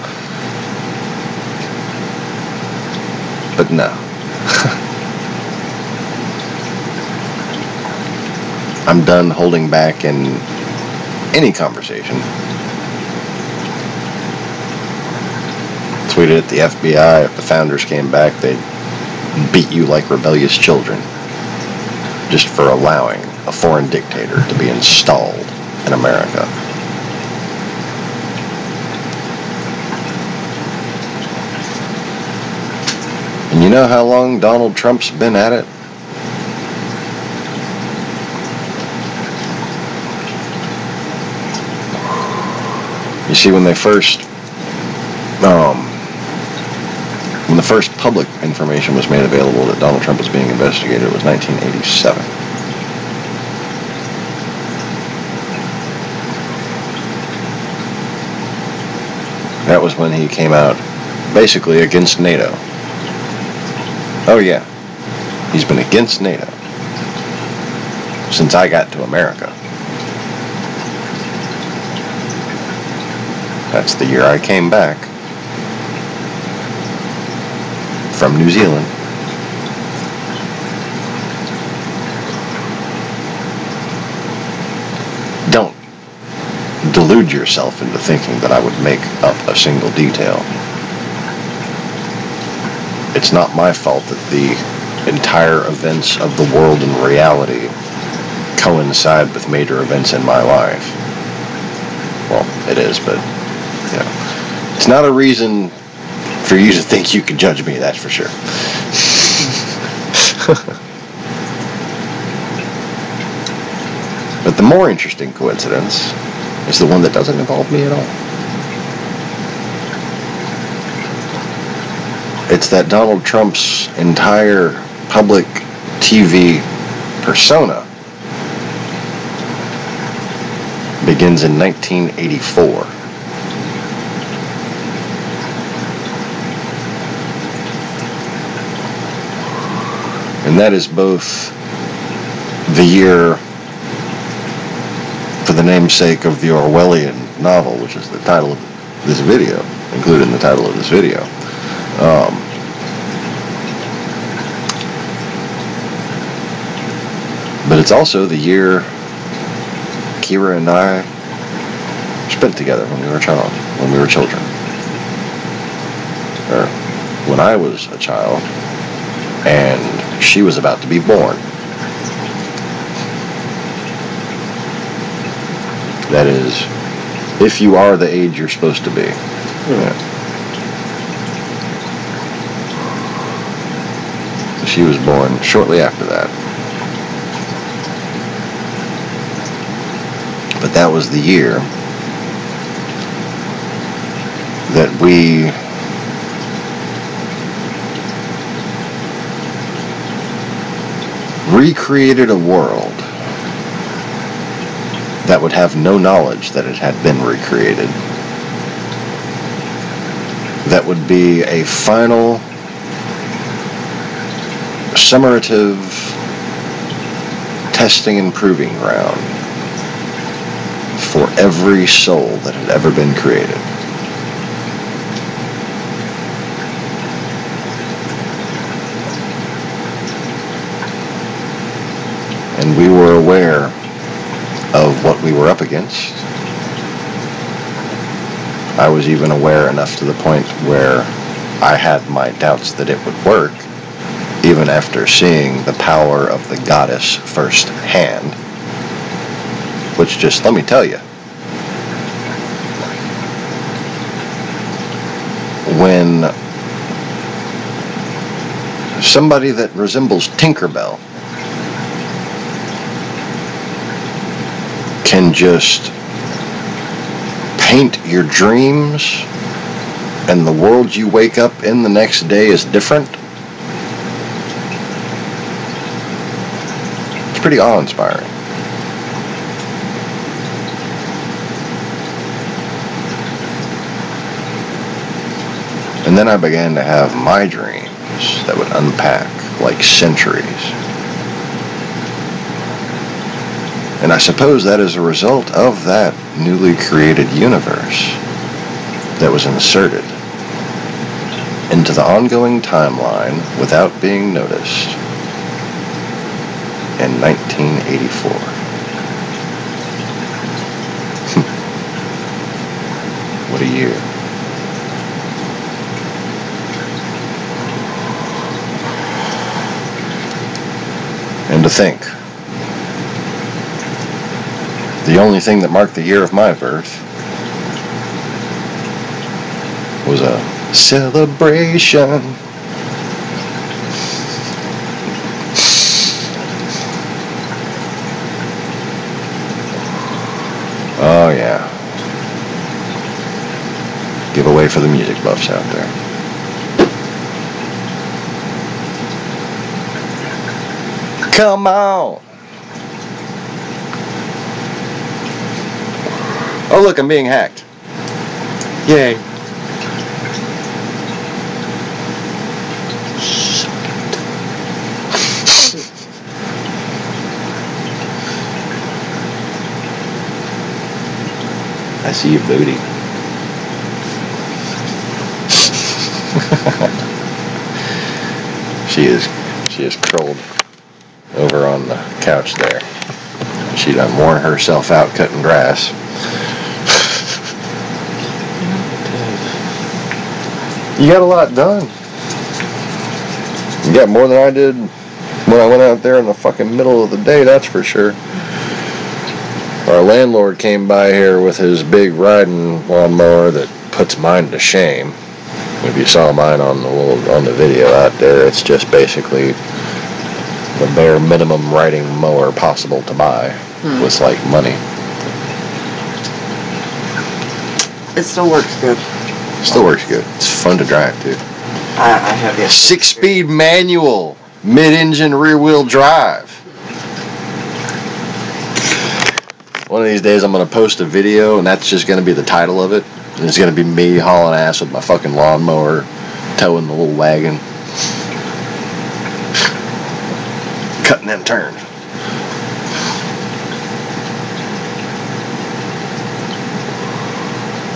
But no. I'm done holding back in any conversation. Tweeted at the FBI, if the founders came back, they'd beat you like rebellious children just for allowing a foreign dictator to be installed in America. And you know how long Donald Trump's been at it? You see, when the first public information was made available that Donald Trump was being investigated, it was 1987. That was when he came out basically against NATO. Oh yeah, he's been against NATO since I got to America. That's the year I came back from New Zealand. Don't delude yourself into thinking that I would make up a single detail. It's not my fault that the entire events of the world and reality coincide with major events in my life. Well, it is, but, you know, it's not a reason for you to think you can judge me, that's for sure. But the more interesting coincidence is the one that doesn't involve me at all. It's that Donald Trump's entire public TV persona begins in 1984. And that is both the year for the namesake of the Orwellian novel, which is the title of this video, included in the title of this video. But it's also the year Kira and I spent together when we were children. Or when I was a child and she was about to be born. That is, if you are the age you're supposed to be. Yeah. She was born shortly after that. But that was the year that we recreated a world that would have no knowledge that it had been recreated. That would be a final summative testing and proving ground for every soul that had ever been created. aware of what we were up against. I was even aware enough to the point where I had my doubts that it would work, even after seeing the power of the goddess firsthand. Which, just let me tell you, when somebody that resembles Tinkerbell can just paint your dreams and the world you wake up in the next day is different, it's pretty awe-inspiring. And then I began to have my dreams that would unpack like centuries. And I suppose that is a result of that newly created universe that was inserted into the ongoing timeline without being noticed in 1984. What a year. And to think, the only thing that marked the year of my birth was a celebration. Oh yeah. Giveaway for the music buffs out there. Come on! Oh look, I'm being hacked. Yay. I see your booty. She is curled over on the couch there. She done worn herself out cutting grass. You got a lot done. You got more than I did when I went out there in the fucking middle of the day, that's for sure. Our landlord came by here with his big riding lawnmower that puts mine to shame. If you saw mine on the video out there, it's just basically the bare minimum riding mower possible to buy with like money. It still works good. Still works good. It's fun to drive too. I have it. 6-speed manual, mid-engine rear-wheel drive. One of these days I'm going to post a video and that's just going to be the title of it. And it's going to be me hauling ass with my fucking lawnmower, towing the little wagon. Cutting them turns.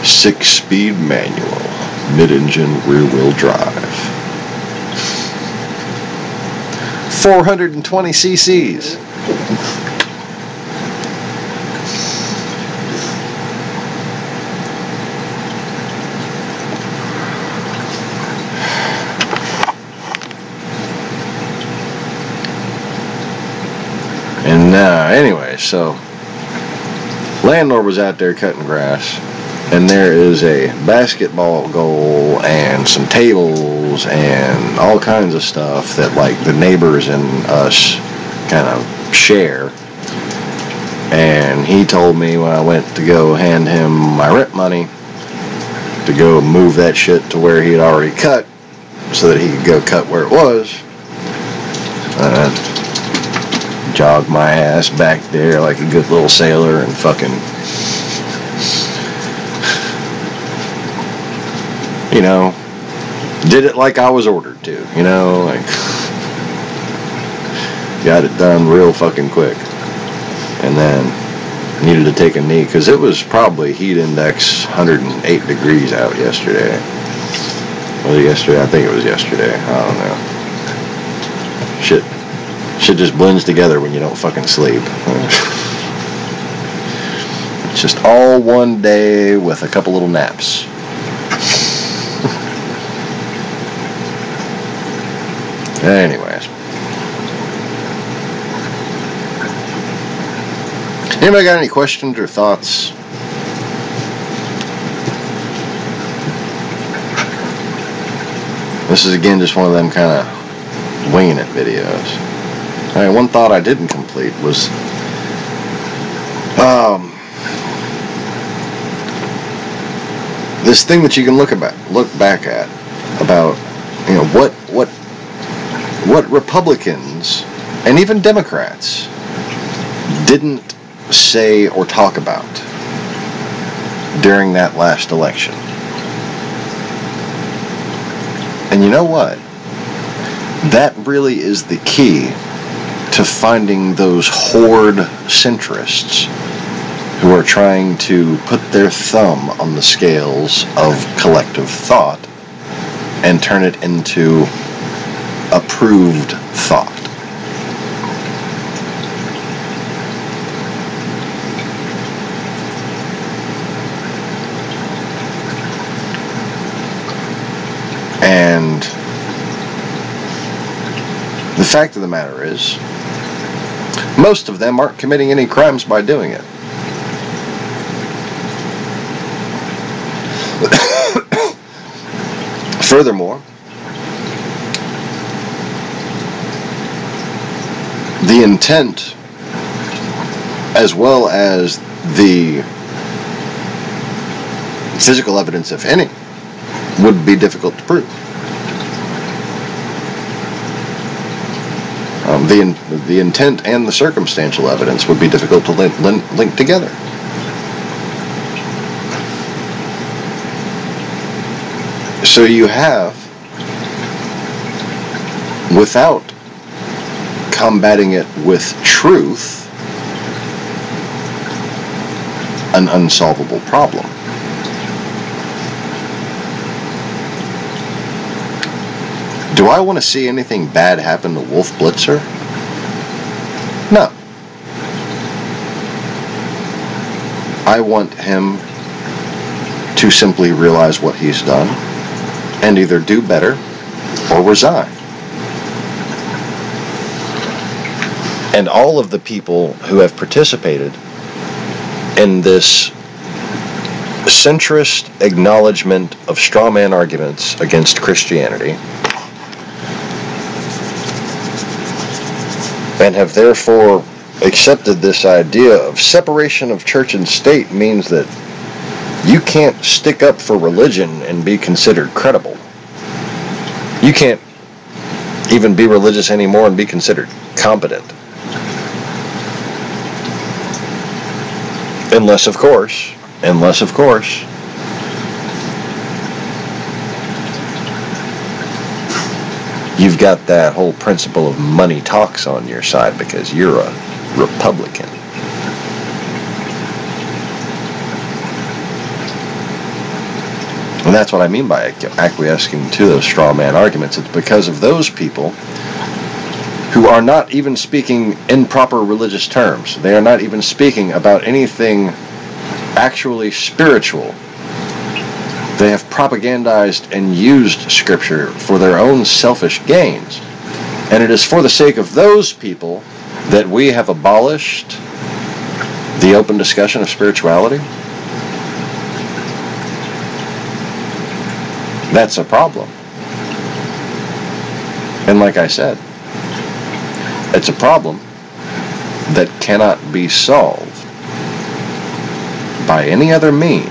Six-speed manual, mid-engine rear-wheel drive. 420 cc's. And anyway, so landlord was out there cutting grass, and there is a basketball goal and some tables and all kinds of stuff that like the neighbors and us kind of share. And he told me when I went to go hand him my rent money to go move that shit to where he had already cut so that he could go cut where it was. Jog my ass back there like a good little sailor and fucking, you know, did it like I was ordered to, you know, like, got it done real fucking quick. And then needed to take a knee because it was probably heat index 108 degrees out yesterday. Was it yesterday? I think it was yesterday. I don't know. Shit just blends together when you don't fucking sleep. It's just all one day with a couple little naps. Anyways. Anybody got any questions or thoughts? This is again just one of them kind of winging it videos. Alright, one thought I didn't complete was this thing that you can look back at about, you know, what Republicans and even Democrats didn't say or talk about during that last election. And you know what? That really is the key to finding those horde centrists who are trying to put their thumb on the scales of collective thought and turn it into approved thought. And the fact of the matter is, most of them aren't committing any crimes by doing it. Furthermore, the intent, as well as the physical evidence, if any, would be difficult to prove. The intent and the circumstantial evidence would be difficult to link together. So you have, without combating it with truth, an unsolvable problem. Do I want to see anything bad happen to Wolf Blitzer? No. I want him to simply realize what he's done and either do better or resign. And all of the people who have participated in this centrist acknowledgement of straw man arguments against Christianity and have therefore accepted this idea of separation of church and state means that you can't stick up for religion and be considered credible. You can't even be religious anymore and be considered competent. Unless, of course, you've got that whole principle of money talks on your side because you're a Republican. And that's what I mean by acquiescing to those straw man arguments. It's because of those people who are not even speaking in proper religious terms. They are not even speaking about anything actually spiritual. They have propagandized and used Scripture for their own selfish gains. And it is for the sake of those people that we have abolished the open discussion of spirituality. That's a problem. And like I said, it's a problem that cannot be solved by any other means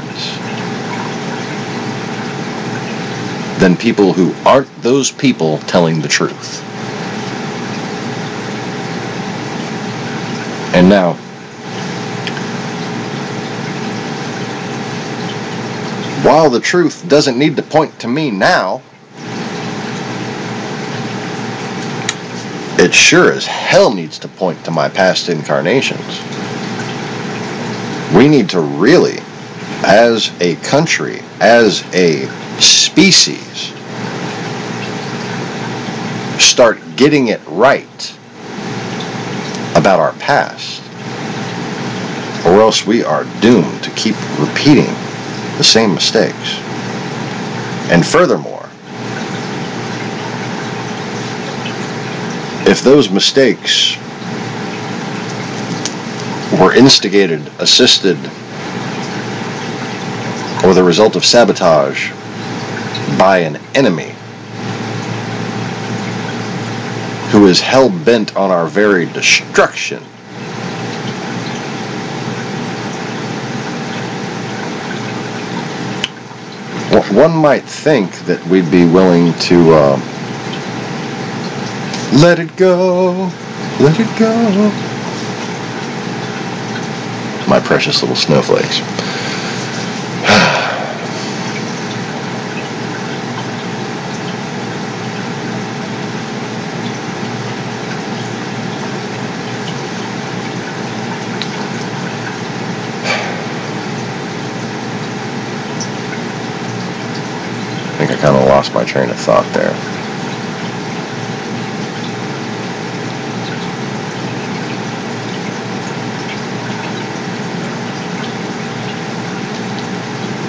than people who aren't those people telling the truth. And now, while the truth doesn't need to point to me now, it sure as hell needs to point to my past incarnations. We need to really, as a country, as a species, start getting it right about our past, or else we are doomed to keep repeating the same mistakes. And furthermore, if those mistakes were instigated, assisted, or the result of sabotage by an enemy who is hell-bent on our very destruction, one might think that we'd be willing to let it go, let it go. My precious little snowflakes. I think I kind of lost my train of thought there.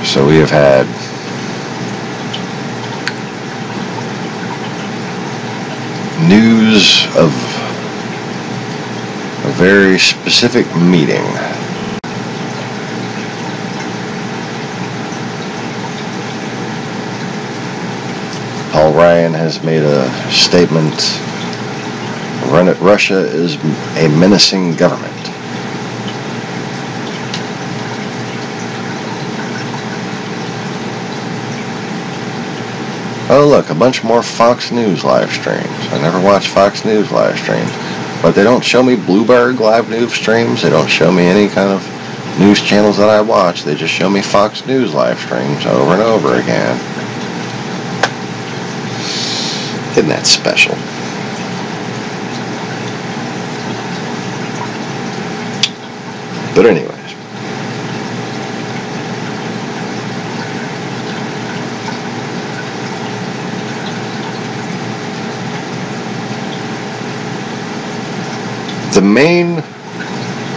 So we have had news of a very specific meeting. Paul Ryan has made a statement. Russia is a menacing government. Oh look, a bunch more Fox News live streams. I never watch Fox News live streams, but they don't show me Bloomberg live news streams. They don't show me any kind of news channels that I watch. They just show me Fox News live streams over and over again. Isn't that special? But anyways. The main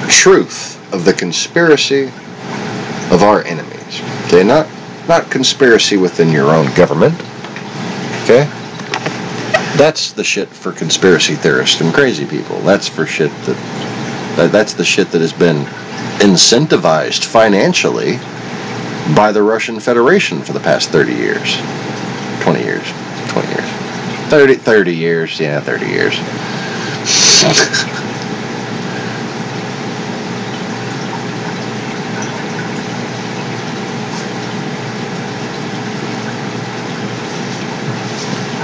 truth of the conspiracy of our enemies. Okay, not conspiracy within your own government. Okay? That's the shit for conspiracy theorists and crazy people. That's for shit that's the shit that has been incentivized financially by the Russian Federation for the past 30 years. 20 years. 20 years. 30 years. Yeah, 30 years.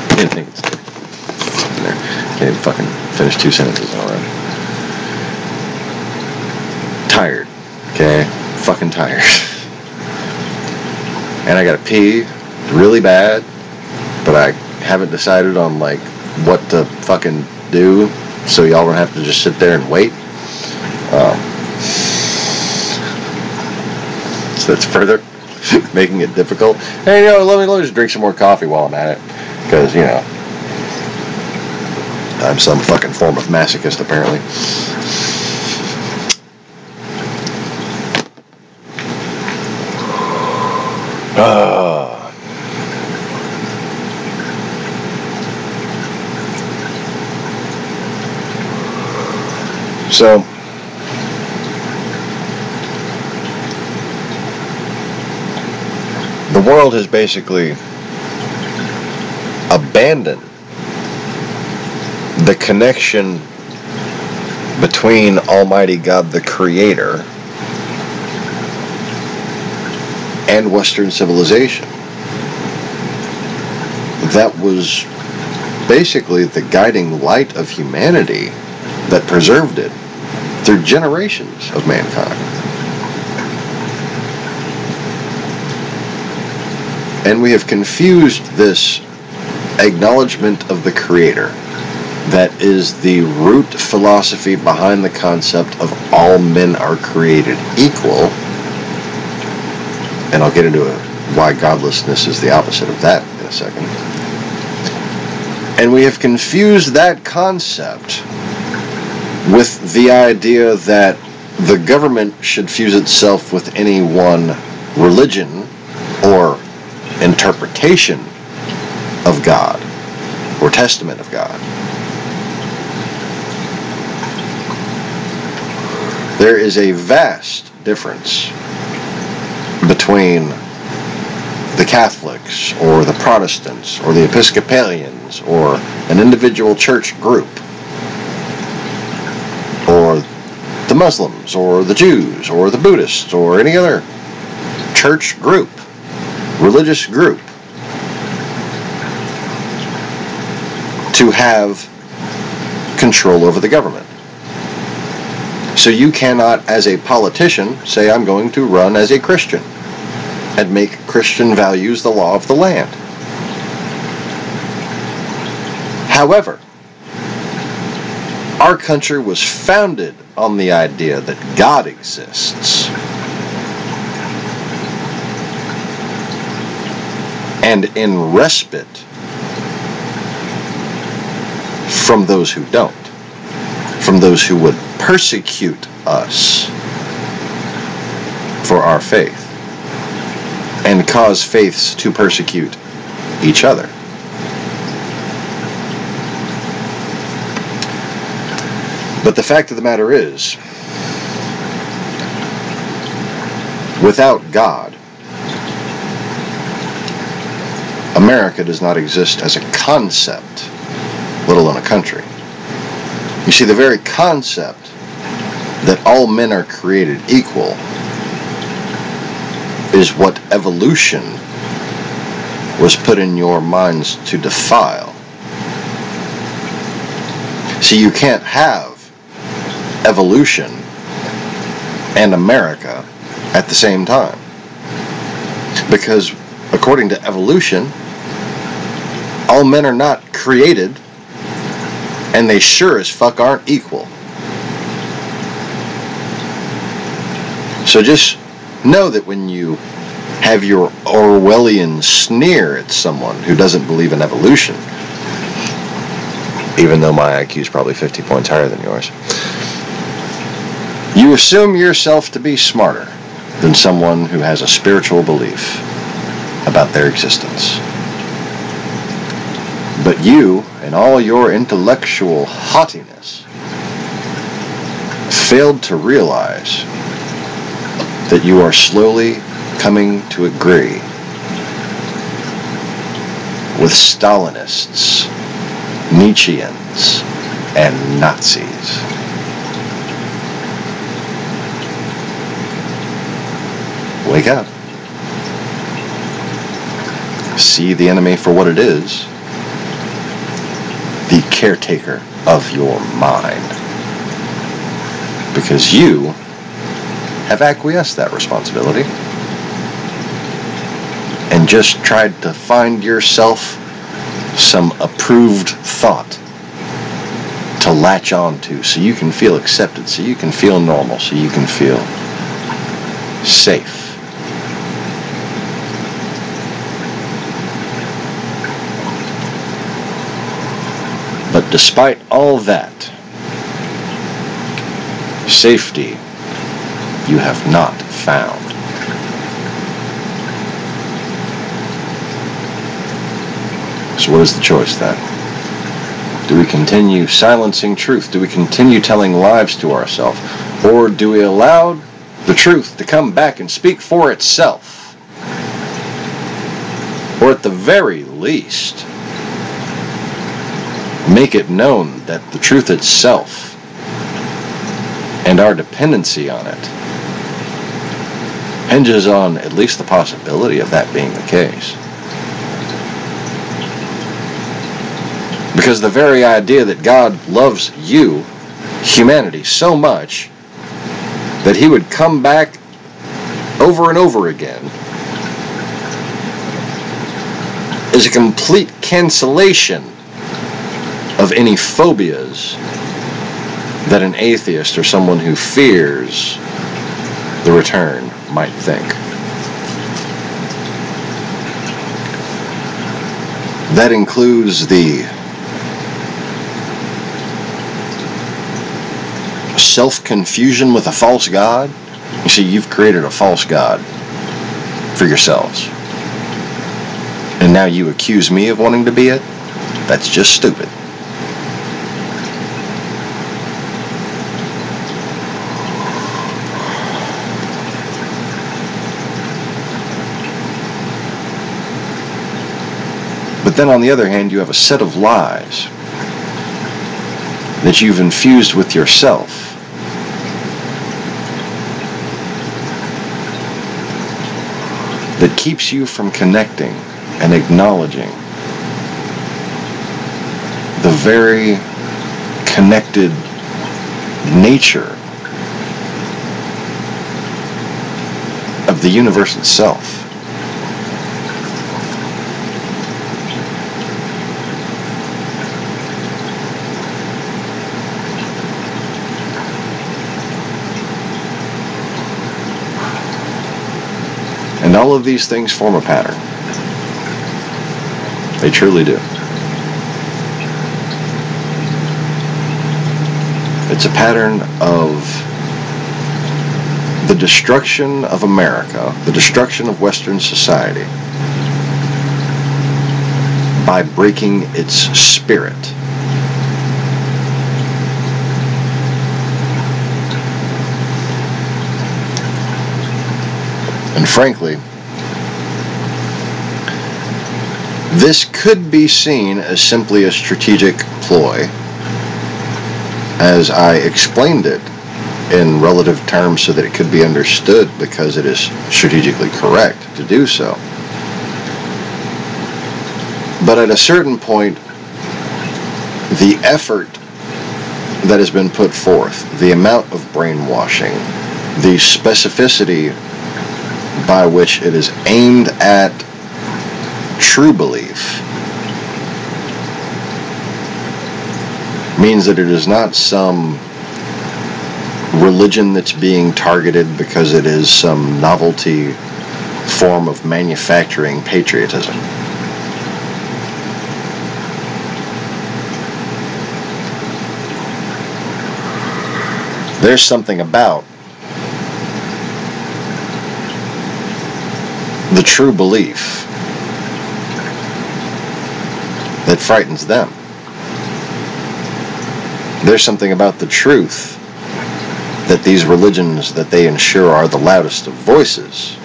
I didn't think it's there. Can't even fucking finish 2 sentences already. Tired. Okay? Fucking tired. And I gotta pee really bad, but I haven't decided on like what to fucking do, so y'all gonna have to just sit there and wait. So that's further making it difficult. Hey, let me just drink some more coffee while I'm at it. Because, I'm some fucking form of masochist, apparently. So, the world has basically abandoned the connection between Almighty God the Creator and Western civilization. That was basically the guiding light of humanity that preserved it through generations of mankind. And we have confused this acknowledgement of the Creator, that is the root philosophy behind the concept of all men are created equal. And I'll get into why godlessness is the opposite of that in a second. And we have confused that concept with the idea that the government should fuse itself with any one religion or interpretation of God or testament of God. There is a vast difference between the Catholics or the Protestants or the Episcopalians or an individual church group or the Muslims or the Jews or the Buddhists or any other church group, religious group, to have control over the government. So you cannot, as a politician, say, I'm going to run as a Christian and make Christian values the law of the land. However, our country was founded on the idea that God exists. And in respite from those who don't, from those who would persecute us for our faith and cause faiths to persecute each other. But the fact of the matter is, without God, America does not exist as a concept, let alone a country. You see, the very concept that all men are created equal is what evolution was put in your minds to defile. See, you can't have evolution and America at the same time. Because according to evolution, all men are not created, and they sure as fuck aren't equal. So just know that when you have your Orwellian sneer at someone who doesn't believe in evolution, even though my IQ is probably 50 points higher than yours, you assume yourself to be smarter than someone who has a spiritual belief about their existence. But you, in all your intellectual haughtiness, failed to realize that you are slowly coming to agree with Stalinists, Nietzscheans, and Nazis. Wake up. See the enemy for what it is. The caretaker of your mind. Because you have acquiesced that responsibility and just tried to find yourself some approved thought to latch on to so you can feel accepted, so you can feel normal, so you can feel safe. But despite all that, safety you have not found. So what is the choice then? Do we continue silencing truth? Do we continue telling lies to ourselves? Or do we allow the truth to come back and speak for itself? Or at the very least, make it known that the truth itself and our dependency on it hinges on at least the possibility of that being the case. Because the very idea that God loves you, humanity, so much that he would come back over and over again is a complete cancellation of any phobias that an atheist or someone who fears the return might think. That includes the self-confusion with a false god? You see, you've created a false god for yourselves. And now you accuse me of wanting to be it? That's just stupid. But then on the other hand, you have a set of lies that you've infused with yourself that keeps you from connecting and acknowledging the very connected nature of the universe itself. And all of these things form a pattern. They truly do. It's a pattern of the destruction of America, the destruction of Western society, by breaking its spirit. And frankly, this could be seen as simply a strategic ploy, as I explained it in relative terms so that it could be understood because it is strategically correct to do so. But at a certain point, the effort that has been put forth, the amount of brainwashing, the specificity by which it is aimed at true belief, means that it is not some religion that's being targeted because it is some novelty form of manufacturing patriotism. There's something about the true belief that frightens them. There's something about the truth that these religions that they ensure are the loudest of voices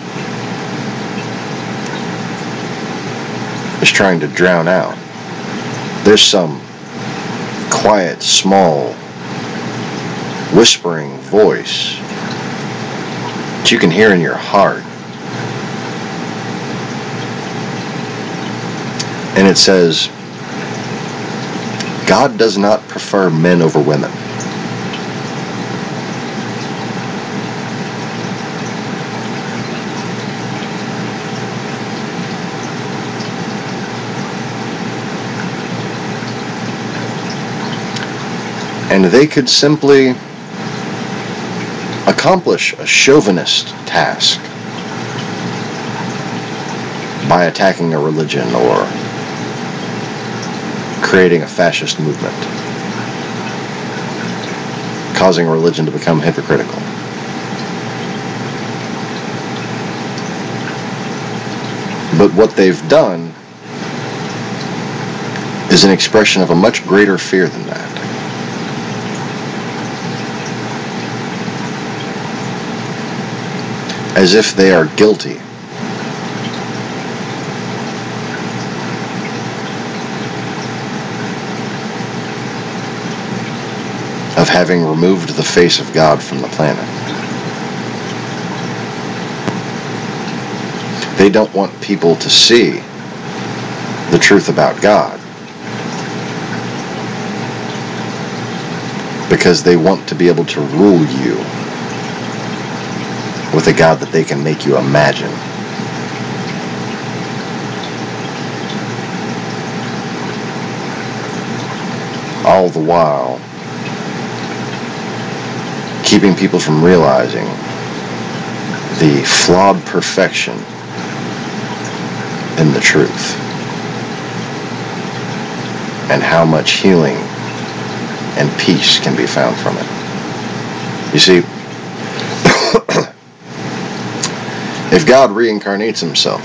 is trying to drown out. There's some quiet, small, whispering voice that you can hear in your heart. And it says, God does not prefer men over women. And they could simply accomplish a chauvinist task by attacking a religion or creating a fascist movement, causing religion to become hypocritical. But what they've done is an expression of a much greater fear than that. As if they are guilty of having removed the face of God from the planet. They don't want people to see the truth about God because they want to be able to rule you with a God that they can make you imagine. All the while keeping people from realizing the flawed perfection in the truth and how much healing and peace can be found from it. You see, if God reincarnates himself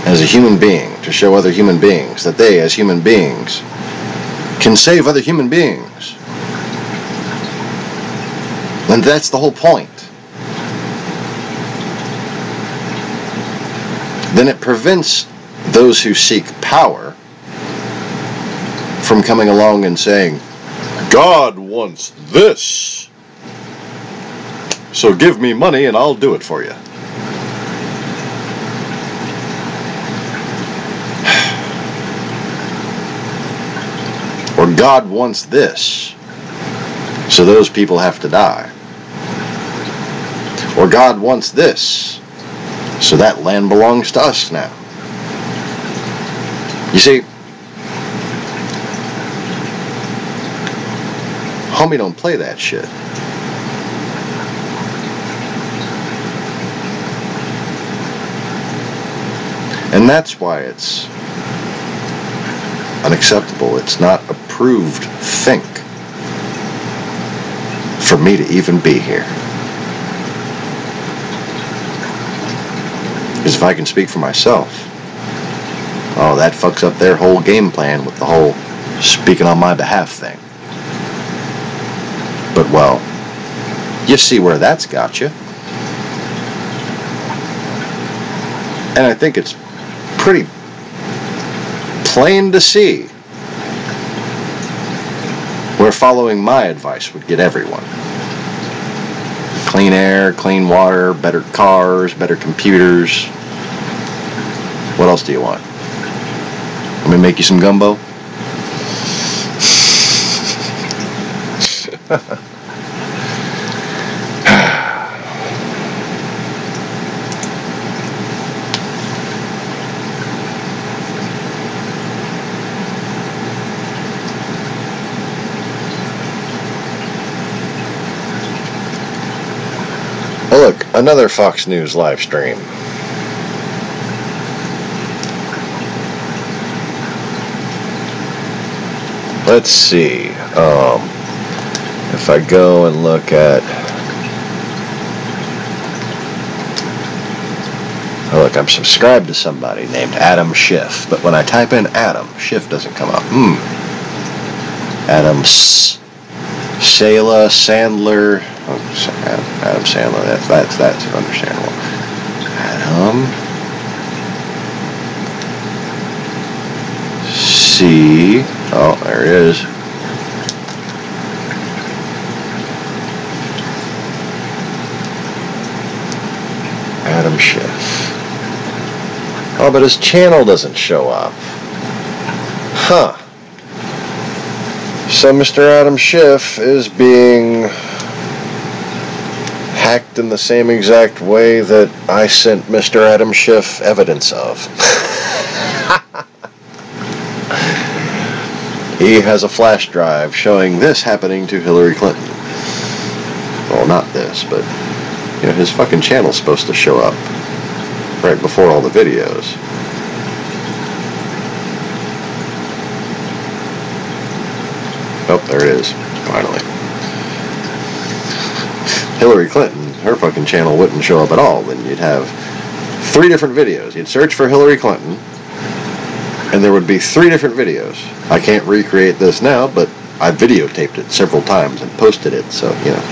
as a human being to show other human beings that they, as human beings, can save other human beings, then that's the whole point. Then it prevents those who seek power from coming along and saying, God wants this, so give me money and I'll do it for you. Or God wants this, so those people have to die. Or God wants this, so that land belongs to us now. You see, homie don't play that shit. And that's why it's unacceptable. It's not approved think for me to even be here. Because if I can speak for myself, oh, that fucks up their whole game plan with the whole speaking on my behalf thing. But, well, you see where that's got you. And I think it's pretty plain to see where following my advice would get everyone. Clean air, clean water, better cars, better computers. What else do you want? Let me make you some gumbo? Oh, look, another Fox News live stream. Let's see. If I go and look at... Oh, look, I'm subscribed to somebody named Adam Schiff, but when I type in Adam, Schiff doesn't come up. Adam Sandler. Oh, Adam Sandler. That's understandable. Adam C. Oh, there it is. Adam Schiff. Oh, but his channel doesn't show up. Huh. So Mr. Adam Schiff is being hacked in the same exact way that I sent Mr. Adam Schiff evidence of. He has a flash drive showing this happening to Hillary Clinton. Well, not this, but you know, his fucking channel's supposed to show up right before all the videos. Oh, there it is. Finally. Hillary Clinton, her fucking channel wouldn't show up at all. Then you'd have 3 different videos. You'd search for Hillary Clinton, and there would be 3 different videos. I can't recreate this now, but I videotaped it several times and posted it, so, you know.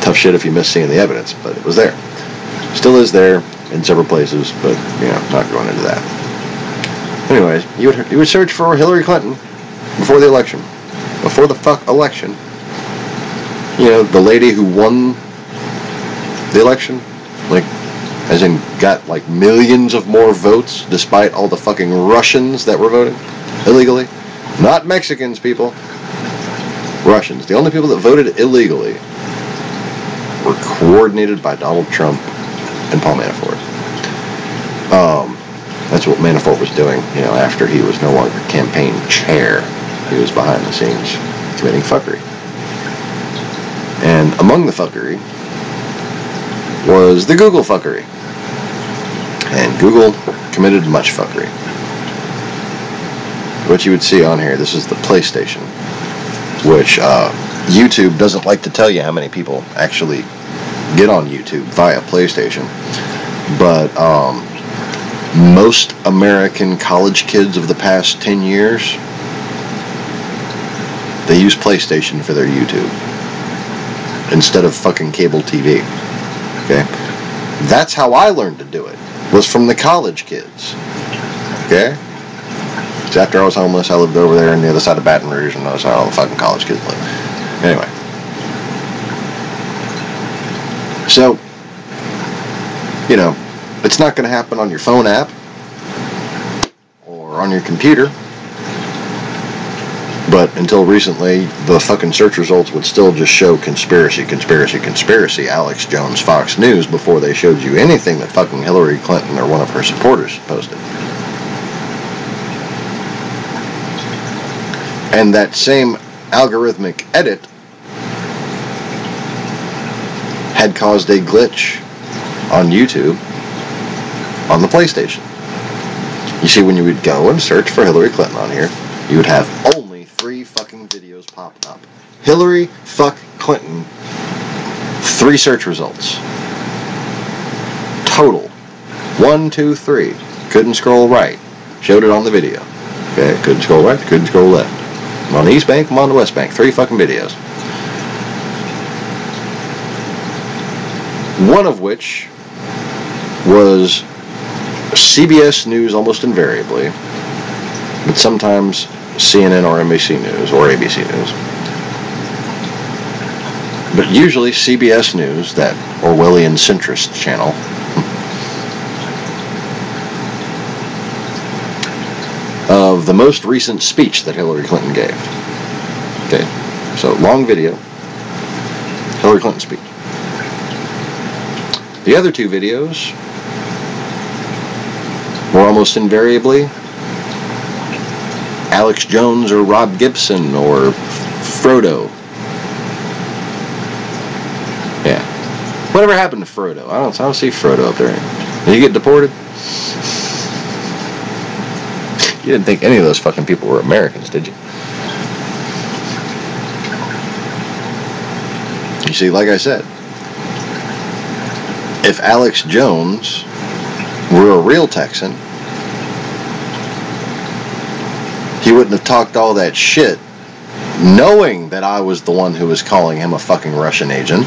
Tough shit if you miss seeing the evidence, but it was there. Still is there in several places, but, you know, not going into that. Anyways, you would search for Hillary Clinton before the election. Before the fuck election. You know, the lady who won the election, like, as in got like millions of more votes despite all the fucking Russians that were voting illegally. Not Mexicans, people. Russians. The only people that voted illegally were coordinated by Donald Trump and Paul Manafort. That's what Manafort was doing, you know, after he was no longer campaign chair. He was behind the scenes committing fuckery. And among the fuckery was the Google fuckery. And Google committed much fuckery. What you would see on here, this is the PlayStation. which YouTube doesn't like to tell you how many people actually get on YouTube via PlayStation. But most American college kids of the past 10 years, they use PlayStation for their YouTube instead of fucking cable TV. Okay? That's how I learned to do it, was from the college kids. Okay? Because after I was homeless, I lived over there on the other side of Baton Rouge, and that's how all the fucking college kids live. Anyway. So, you know, it's not going to happen on your phone app or on your computer. But until recently, the fucking search results would still just show conspiracy, conspiracy, conspiracy, Alex Jones, Fox News, before they showed you anything that fucking Hillary Clinton or one of her supporters posted. And that same algorithmic edit had caused a glitch on YouTube on the PlayStation. You see, when you would go and search for Hillary Clinton on here, you would have only 3 fucking videos popping up. Hillary fuck Clinton, 3 search results. Total. 1, 2, 3. Couldn't scroll right. Showed it on the video. Okay, couldn't scroll right, couldn't scroll left. I'm on the East Bank, I'm on the West Bank. 3 fucking videos. One of which was CBS News almost invariably, but sometimes CNN or NBC News or ABC News. But usually CBS News, that Orwellian centrist channel, of the most recent speech that Hillary Clinton gave. Okay, so long video, Hillary Clinton speech. The other 2 videos were almost invariably Alex Jones or Rob Gibson or Frodo. Yeah. Whatever happened to Frodo? I don't see Frodo up there. Did he get deported? You didn't think any of those fucking people were Americans, did you? You see, like I said, if Alex Jones were a real Texan, he wouldn't have talked all that shit knowing that I was the one who was calling him a fucking Russian agent.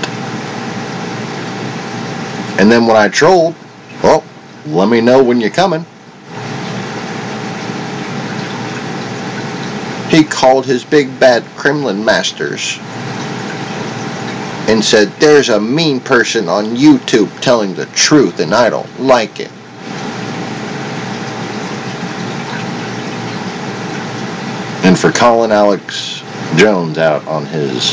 And then when I trolled, well, let me know when you're coming. He called his big bad Kremlin masters and said, there's a mean person on YouTube telling the truth and I don't like it. And for calling Alex Jones out on his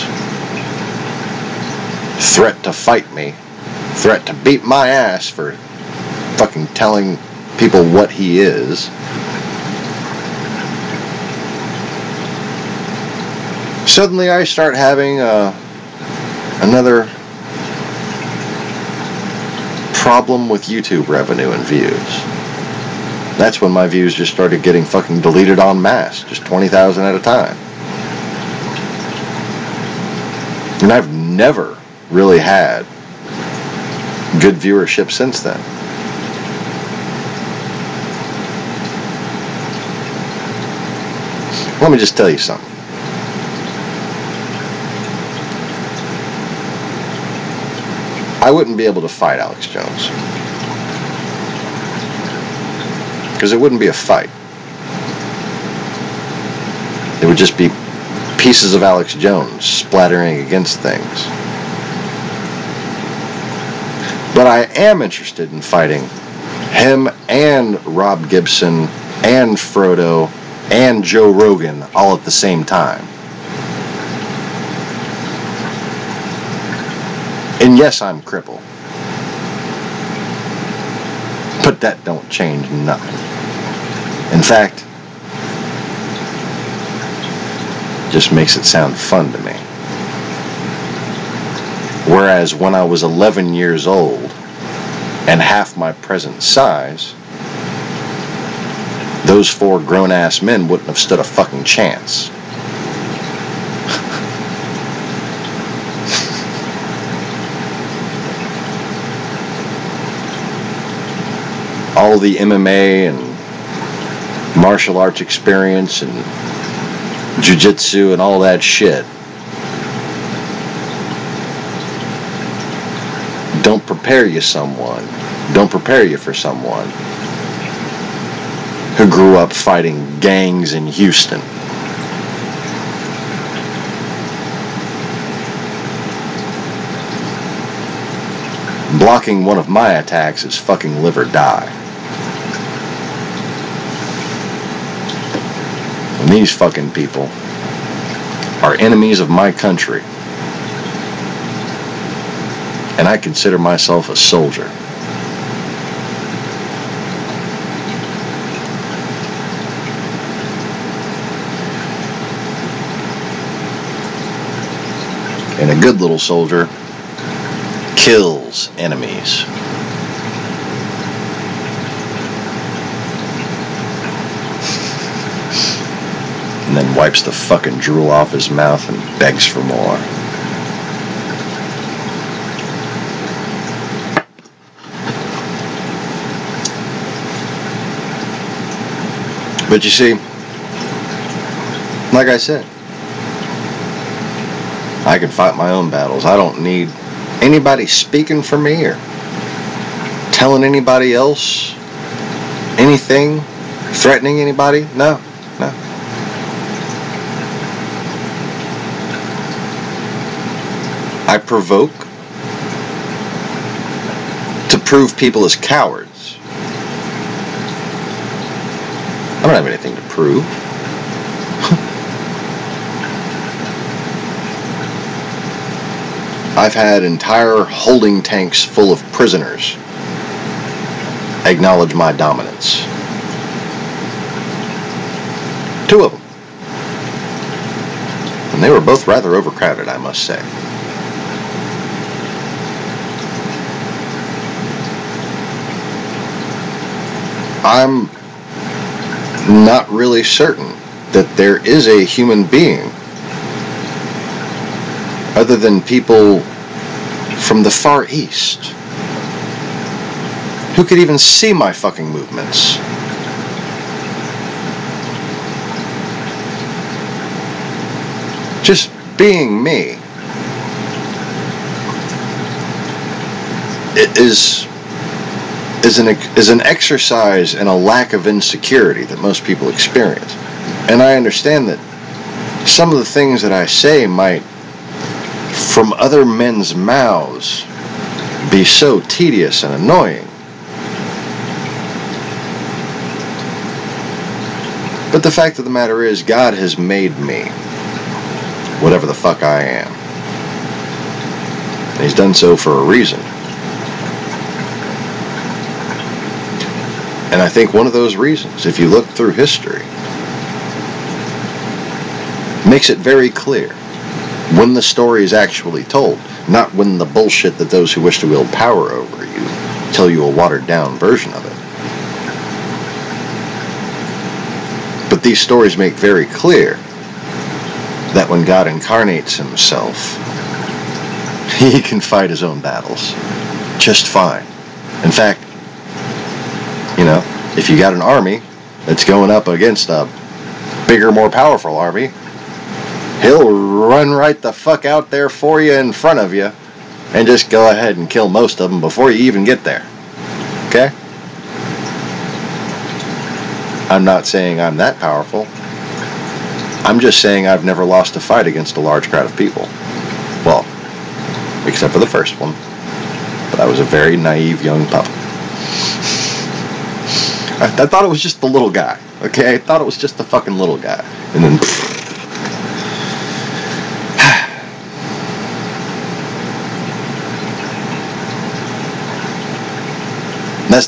threat to fight me, threat to beat my ass for fucking telling people what he is, suddenly I start having another problem with YouTube revenue and views. That's when my views just started getting fucking deleted en masse, just 20,000 at a time. And I've never really had good viewership since then. Let me just tell you something. I wouldn't be able to fight Alex Jones. Because it wouldn't be a fight. It would just be pieces of Alex Jones splattering against things. But I am interested in fighting him and Rob Gibson and Frodo and Joe Rogan all at the same time. And yes, I'm crippled. But that don't change nothing. In fact, just makes it sound fun to me. Whereas when I was 11 years old and half my present size, those 4 grown-ass men wouldn't have stood a fucking chance. all the MMA and martial arts experience and jiu-jitsu and all that shit don't prepare you for someone who grew up fighting gangs in Houston. Blocking one of my attacks is fucking live or die. And these fucking people are enemies of my country. And I consider myself a soldier. And a good little soldier kills enemies. And then wipes the fucking drool off his mouth and begs for more. But you see, like I said, I can fight my own battles. I don't need anybody speaking for me or telling anybody else anything, threatening anybody. No. I provoke to prove people as cowards. I don't have anything to prove. I've had entire holding tanks full of prisoners acknowledge my dominance. 2 of them. And they were both rather overcrowded, I must say. I'm not really certain that there is a human being other than people from the Far East who could even see my fucking movements. Just being me is an exercise in a lack of insecurity that most people experience. And I understand that some of the things that I say might, from other men's mouths, be so tedious and annoying. But the fact of the matter is, God has made me whatever the fuck I am. And He's done so for a reason. And I think one of those reasons, if you look through history, makes it very clear when the story is actually told, not when the bullshit that those who wish to wield power over you tell you a watered down version of it. But these stories make very clear that when God incarnates Himself, He can fight His own battles just fine. In fact, if you got an army that's going up against a bigger, more powerful army, He'll run right the fuck out there for you in front of you and just go ahead and kill most of them before you even get there. Okay? I'm not saying I'm that powerful. I'm just saying I've never lost a fight against a large crowd of people. Well, except for the first one. But I was a very naive young pup. I thought it was just the little guy. Okay? I thought it was just the fucking little guy. And then...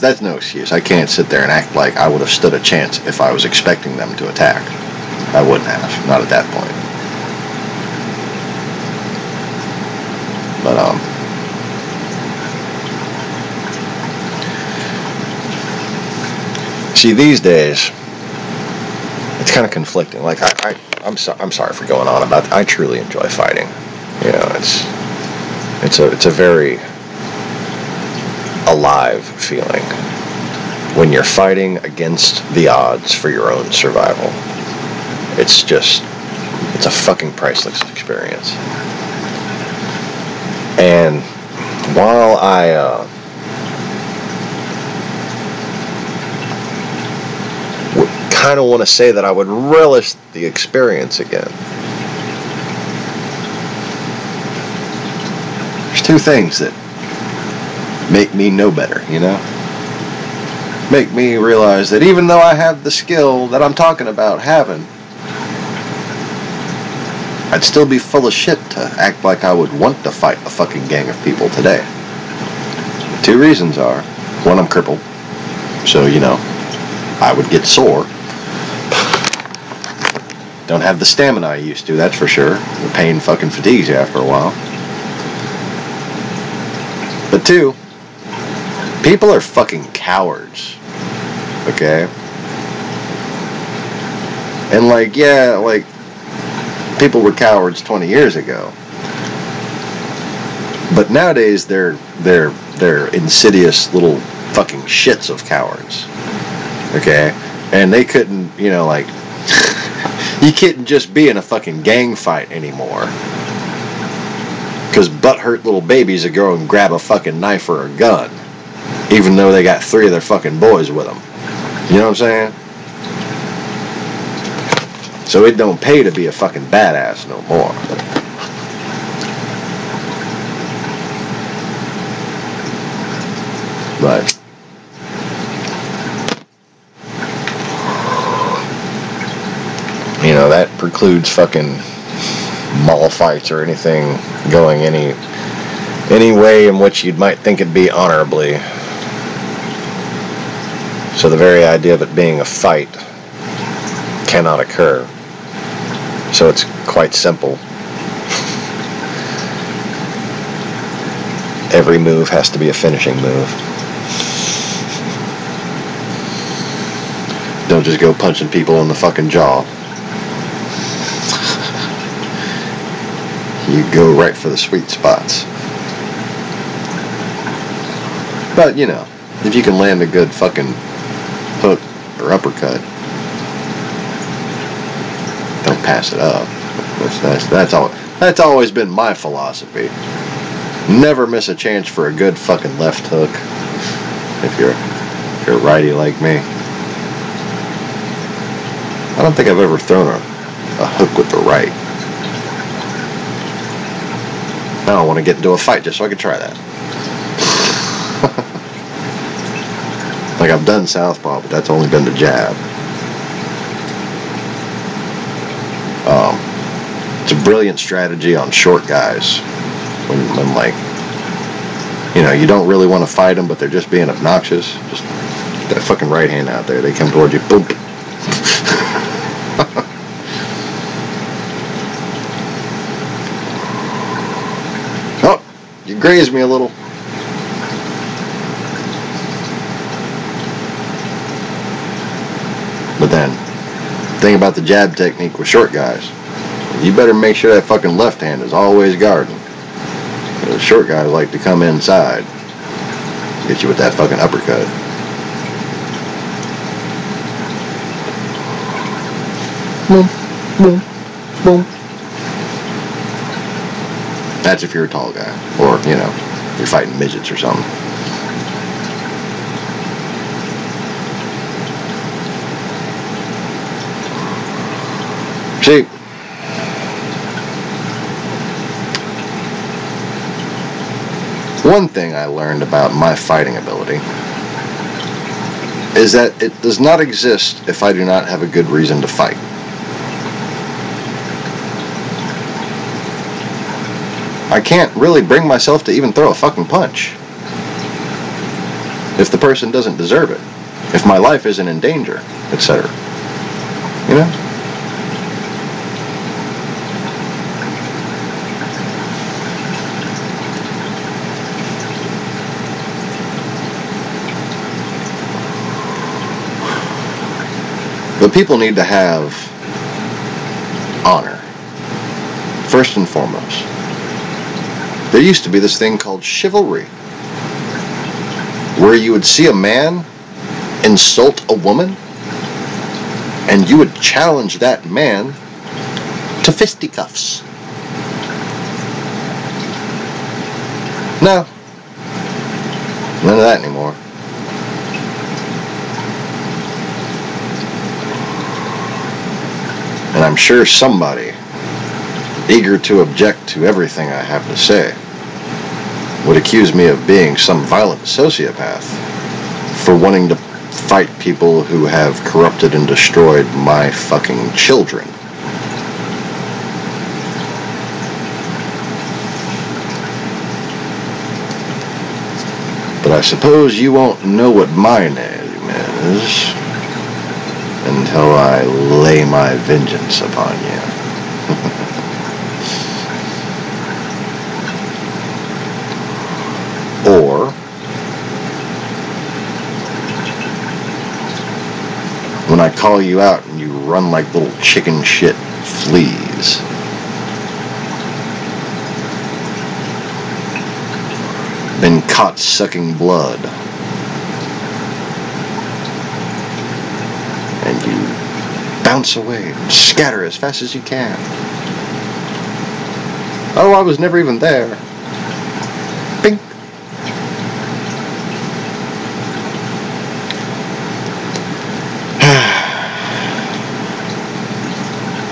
That's no excuse. I can't sit there and act like I would have stood a chance if I was expecting them to attack. I wouldn't have. Not at that point. But, see, these days, it's kind of conflicting. Like, I'm sorry for going on about that. I truly enjoy fighting. It's a very alive feeling. when you're fighting against the odds for your own survival. It's a fucking priceless experience. And while I kind of want to say that I would relish the experience again, there's two things that make me know better, you know? Make me realize that even though I have the skill that I'm talking about having, I'd still be full of shit to act like I would want to fight a fucking gang of people today. The two reasons are, one, I'm crippled, so, you know, I would get sore. Don't have the stamina I used to, that's for sure. The pain fucking fatigues you after a while. But two, people are fucking cowards, okay? And like, yeah, like, people were cowards 20 years ago. But nowadays, they're insidious little fucking shits of cowards, okay? And they couldn't, you know, like, you couldn't just be in a fucking gang fight anymore. Because butthurt little babies would go and grab a fucking knife or a gun, even though they got 3 of their fucking boys with them. You know what I'm saying? So it don't pay to be a fucking badass no more. But you know, that precludes fucking mall fights or anything going any way in which you might think it'd be honorably. So the very idea of it being a fight cannot occur. So it's quite simple. Every move has to be a finishing move. Don't just go punching people in the fucking jaw. You go right for the sweet spots. But, you know, if you can land a good fucking hook or uppercut, don't pass it up. That's always been my philosophy. Never miss a chance for a good fucking left hook if you're a righty like me. I don't think I've ever thrown a hook with the right. I don't want to get into a fight just so I can try that. Like, I've done southpaw, but that's only been the jab. It's a brilliant strategy on short guys. When like, you know, you don't really want to fight them, but they're just being obnoxious. Just get that fucking right hand out there. They come towards you, boom. Oh, you grazed me a little. But then, the thing about the jab technique with short guys, you better make sure that fucking left hand is always guarding. The short guys like to come inside, get you with that fucking uppercut. Boom, boom, boom. That's if you're a tall guy, or, you know, you're fighting midgets or something. See, one thing I learned about my fighting ability is that it does not exist if I do not have a good reason to fight. I can't really bring myself to even throw a fucking punch if the person doesn't deserve it, if my life isn't in danger, etc. You know? But people need to have honor, first and foremost. There used to be this thing called chivalry, where you would see a man insult a woman, and you would challenge that man to fisticuffs. No. None of that anymore. And I'm sure somebody, eager to object to everything I have to say, would accuse me of being some violent sociopath for wanting to fight people who have corrupted and destroyed my fucking children. But I suppose you won't know what my name is until I lay my vengeance upon you. Or when I call you out and you run like little chicken shit fleas. Been caught sucking blood. And you bounce away and scatter as fast as you can. Oh, I was never even there. Bink.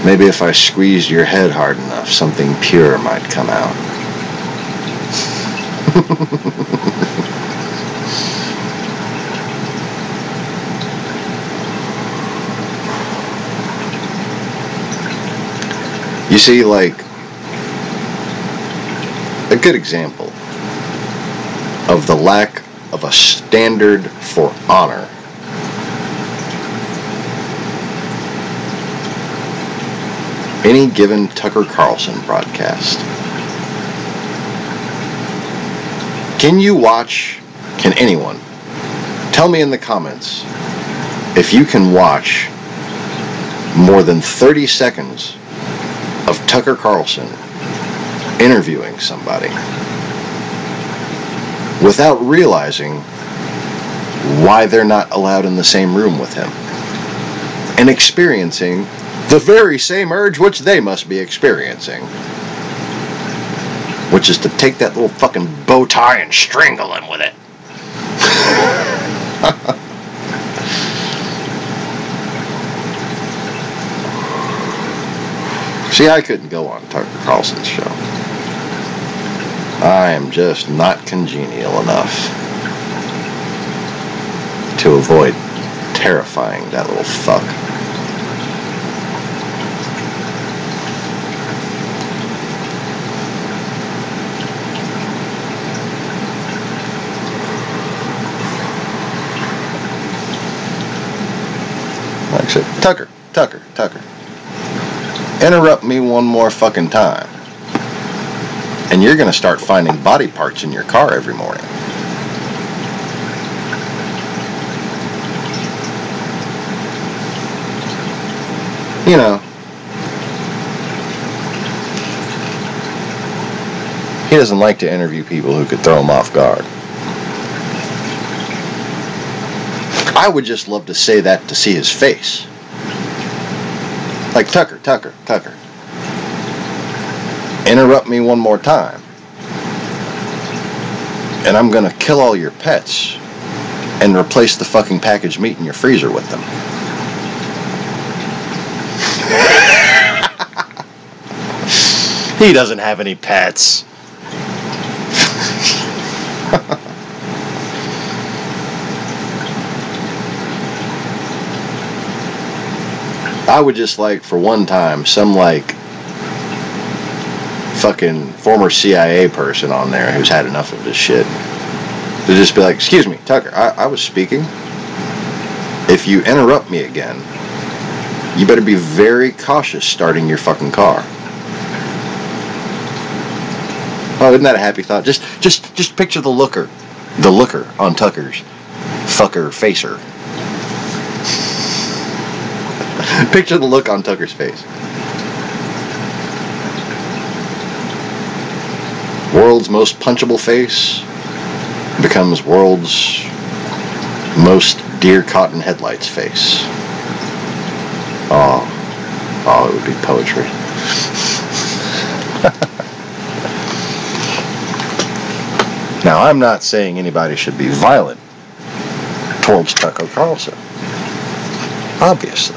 Maybe if I squeezed your head hard enough, something pure might come out. You see, like, a good example of the lack of a standard for honor any given Tucker Carlson broadcast. Can anyone tell me in the comments if you can watch more than 30 seconds of Tucker Carlson interviewing somebody without realizing why they're not allowed in the same room with him and experiencing the very same urge which they must be experiencing, which is to take that little fucking bow tie and strangle him with it. See, I couldn't go on Tucker Carlson's show. I am just not congenial enough to avoid terrifying that little fuck. Like I said, Tucker. Interrupt me one more fucking time, and you're gonna start finding body parts in your car every morning. You know, he doesn't like to interview people who could throw him off guard. I would just love to say that to see his face. Like, Tucker. Interrupt me one more time, and I'm gonna kill all your pets and replace the fucking packaged meat in your freezer with them. He doesn't have any pets. I would just like, for one time, some like fucking former CIA person on there who's had enough of this shit to just be like, excuse me, Tucker, I was speaking. If you interrupt me again, you better be very cautious starting your fucking car. Oh, isn't that a happy thought? Just picture the looker on Tucker's fucker facer. Picture the look on Tucker's face. World's most punchable face becomes world's most deer caught in headlights face. Oh, it would be poetry. Now, I'm not saying anybody should be violent towards Tucker Carlson. Obviously.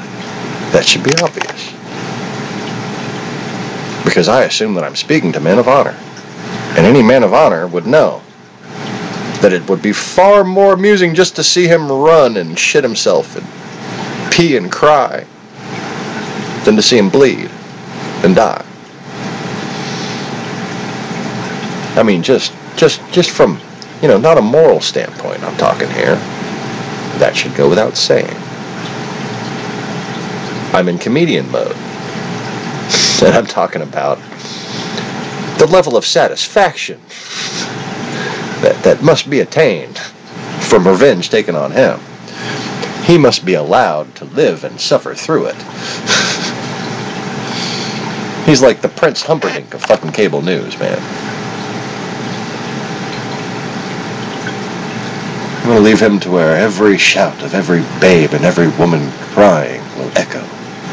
That should be obvious. Because I assume that I'm speaking to men of honor. And any man of honor would know that it would be far more amusing just to see him run and shit himself and pee and cry than to see him bleed and die. I mean, just from, not a moral standpoint I'm talking here. That should go without saying. I'm in comedian mode. And I'm talking about the level of satisfaction that must be attained from revenge taken on him. He must be allowed to live and suffer through it. He's like the Prince Humperdinck of fucking cable news, man. I'm going to leave him to where every shout of every babe and every woman crying will echo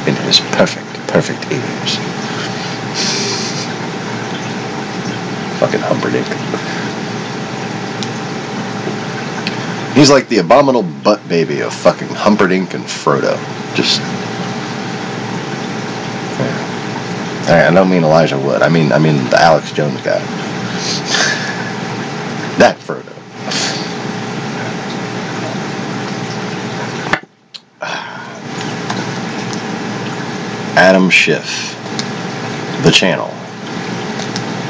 in his perfect ears. Fucking Humperdinck. He's like the abominable butt baby of fucking Humperdinck and Frodo. Just... I don't mean Elijah Wood. I mean the Alex Jones guy. That Frodo. Adam Schiff, the channel,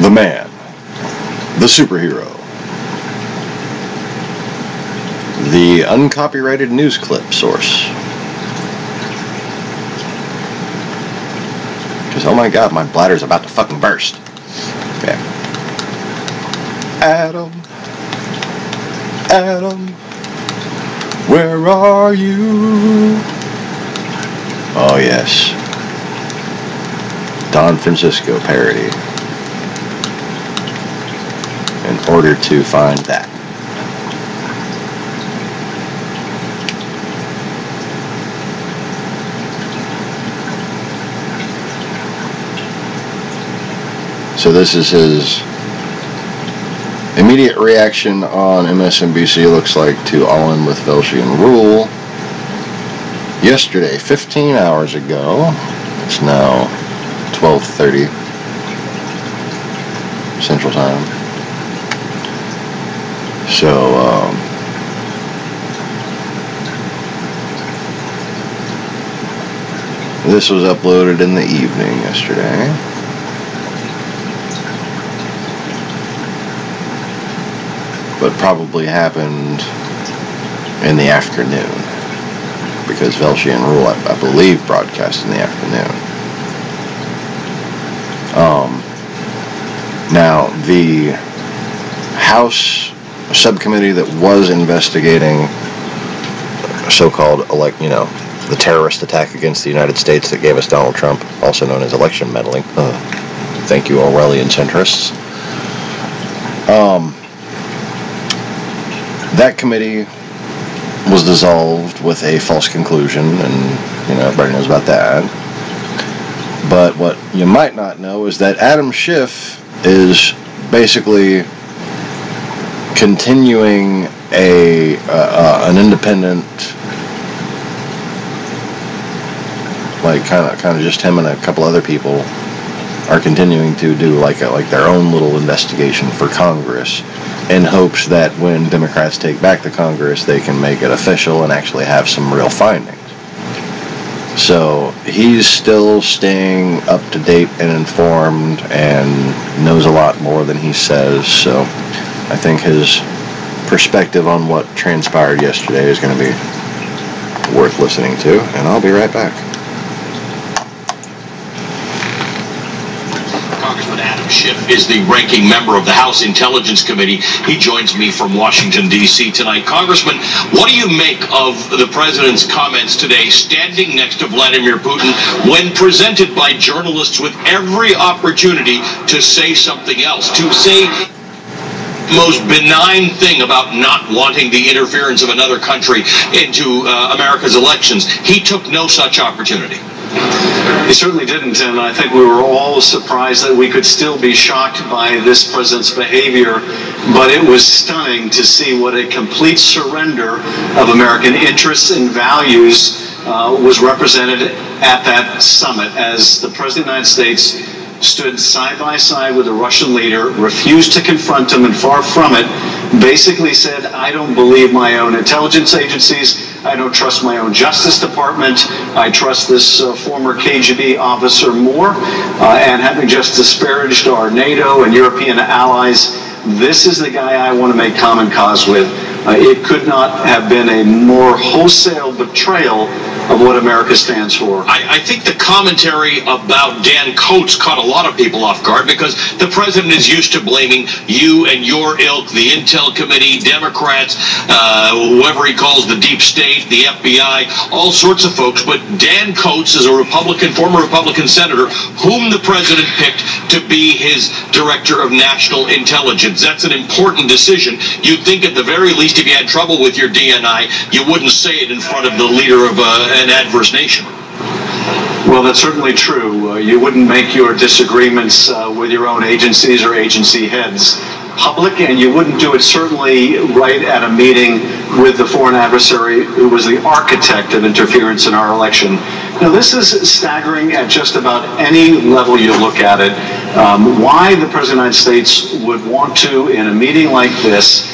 the man, the superhero, the uncopyrighted news clip source. Because, oh my god, my bladder's about to fucking burst. Okay. Adam, where are you? Oh yes. Don Francisco parody. In order to find that. So this is his immediate reaction on MSNBC, looks like, to All In with Velshi Rule. Yesterday, 15 hours ago, it's now 12:30 Central Time. So, this was uploaded in the evening yesterday. But probably happened in the afternoon. Because Velshi and Rule, I believe, broadcast in the afternoon. Now, the House subcommittee that was investigating so-called, the terrorist attack against the United States that gave us Donald Trump, also known as election meddling. Thank you, Orwellian centrists. That committee was dissolved with a false conclusion, and, everybody knows about that. But what you might not know is that Adam Schiff is basically continuing an independent, kind of just him and a couple other people are continuing to do like their own little investigation for Congress, in hopes that when Democrats take back the Congress, they can make it official and actually have some real findings. So he's still staying up to date and informed and knows a lot more than he says. So I think his perspective on what transpired yesterday is going to be worth listening to, and I'll be right back. Congressman Adam Schiff is the ranking member of the House Intelligence Committee. He joins me from Washington, D.C. tonight. Congressman, what do you make of the president's comments today, standing next to Vladimir Putin, when presented by journalists with every opportunity to say something else, to say... most benign thing about not wanting the interference of another country into America's elections. He took no such opportunity. He certainly didn't, and I think we were all surprised that we could still be shocked by this president's behavior, but it was stunning to see what a complete surrender of American interests and values was represented at that summit, as the President of the United States stood side by side with the Russian leader, refused to confront him, and far from it, basically said, I don't believe my own intelligence agencies, I don't trust my own Justice Department, I trust this former KGB officer more, and having just disparaged our NATO and European allies, this is the guy I want to make common cause with. It could not have been a more wholesale betrayal of what America stands for. I think the commentary about Dan Coates caught a lot of people off guard, because the president is used to blaming you and your ilk, the Intel Committee, Democrats, whoever he calls the deep state, the FBI, all sorts of folks. But Dan Coates is a former Republican senator, whom the president picked to be his director of national intelligence. That's an important decision. You'd think at the very least, if you had trouble with your DNI, you wouldn't say it in front of the leader of an adverse nation. Well, that's certainly true. You wouldn't make your disagreements with your own agencies or agency heads public, and you wouldn't do it certainly right at a meeting with the foreign adversary who was the architect of interference in our election. Now, this is staggering at just about any level you look at it. Why the President of the United States would want to, in a meeting like this,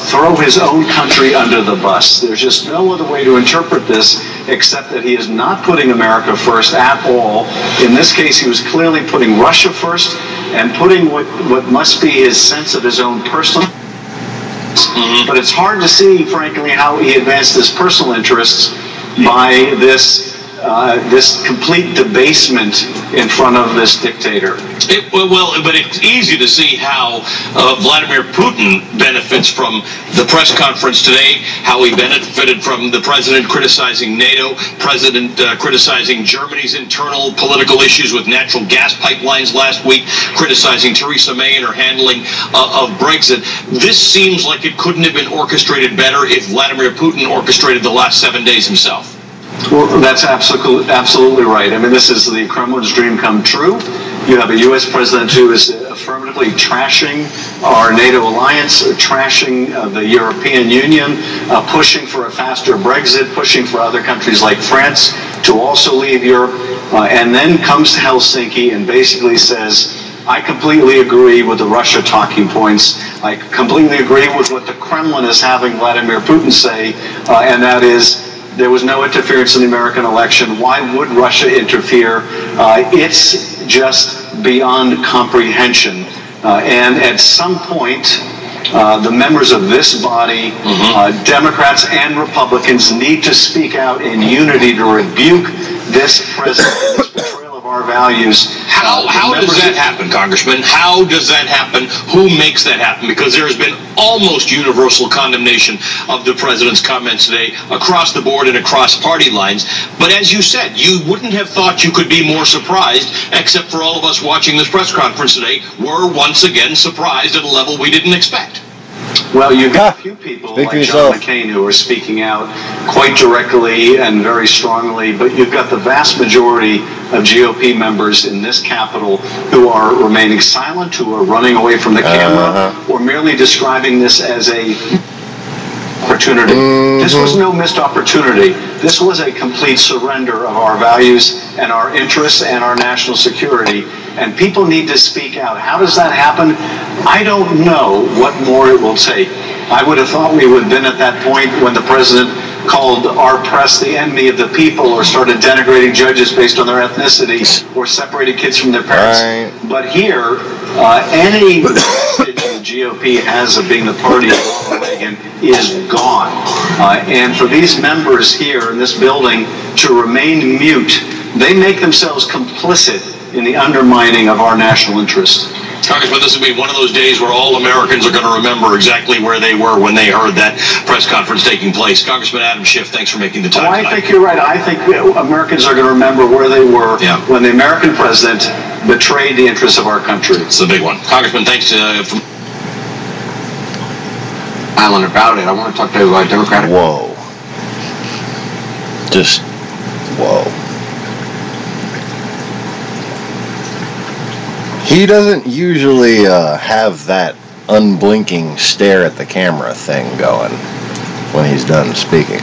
throw his own country under the bus. There's just no other way to interpret this except that he is not putting America first at all. In this case, he was clearly putting Russia first and putting what must be his sense of his own personal. But it's hard to see, frankly, how he advanced his personal interests by this complete debasement in front of this dictator. But it's easy to see how Vladimir Putin benefits from the press conference today, how he benefited from the president criticizing NATO, president criticizing Germany's internal political issues with natural gas pipelines last week, criticizing Theresa May and her handling of Brexit. This seems like it couldn't have been orchestrated better if Vladimir Putin orchestrated the last 7 days himself. Well, that's absolutely right. I mean, this is the Kremlin's dream come true. You have a U.S. president who is affirmatively trashing our NATO alliance, trashing the European Union, pushing for a faster Brexit, pushing for other countries like France to also leave Europe, and then comes to Helsinki and basically says, I completely agree with the Russia talking points. I completely agree with what the Kremlin is having Vladimir Putin say, and that is, there was no interference in the American election. Why would Russia interfere? It's just beyond comprehension. And at some point, the members of this body, Democrats and Republicans, need to speak out in unity to rebuke this president, this betrayal of our values. How does that happen, Congressman? How does that happen? Who makes that happen? Because there has been almost universal condemnation of the president's comments today across the board and across party lines. But as you said, you wouldn't have thought you could be more surprised, except for all of us watching this press conference today were once again surprised at a level we didn't expect. Well, you've got a few people like John McCain who are speaking out quite directly and very strongly, but you've got the vast majority of GOP members in this Capitol who are remaining silent, who are running away from the camera, or merely describing this as a opportunity. This was no missed opportunity. This was a complete surrender of our values and our interests and our national security. And people need to speak out. How does that happen? I don't know what more it will take. I would have thought we would have been at that point when the president called our press the enemy of the people, or started denigrating judges based on their ethnicity, or separated kids from their parents. Right. But here, any message the GOP has of being the party of Ronald Reagan is gone. And for these members here in this building to remain mute, they make themselves complicit in the undermining of our national interest. Congressman, this will be one of those days where all Americans are going to remember exactly where they were when they heard that press conference taking place. Congressman Adam Schiff, thanks for making the time tonight. I think you're right. I think Americans are going to remember where they were when the American president betrayed the interests of our country. It's the big one. Congressman, thanks for silent about it. I want to talk to Democratic. Whoa. Just, whoa. He doesn't usually have that unblinking stare at the camera thing going when he's done speaking.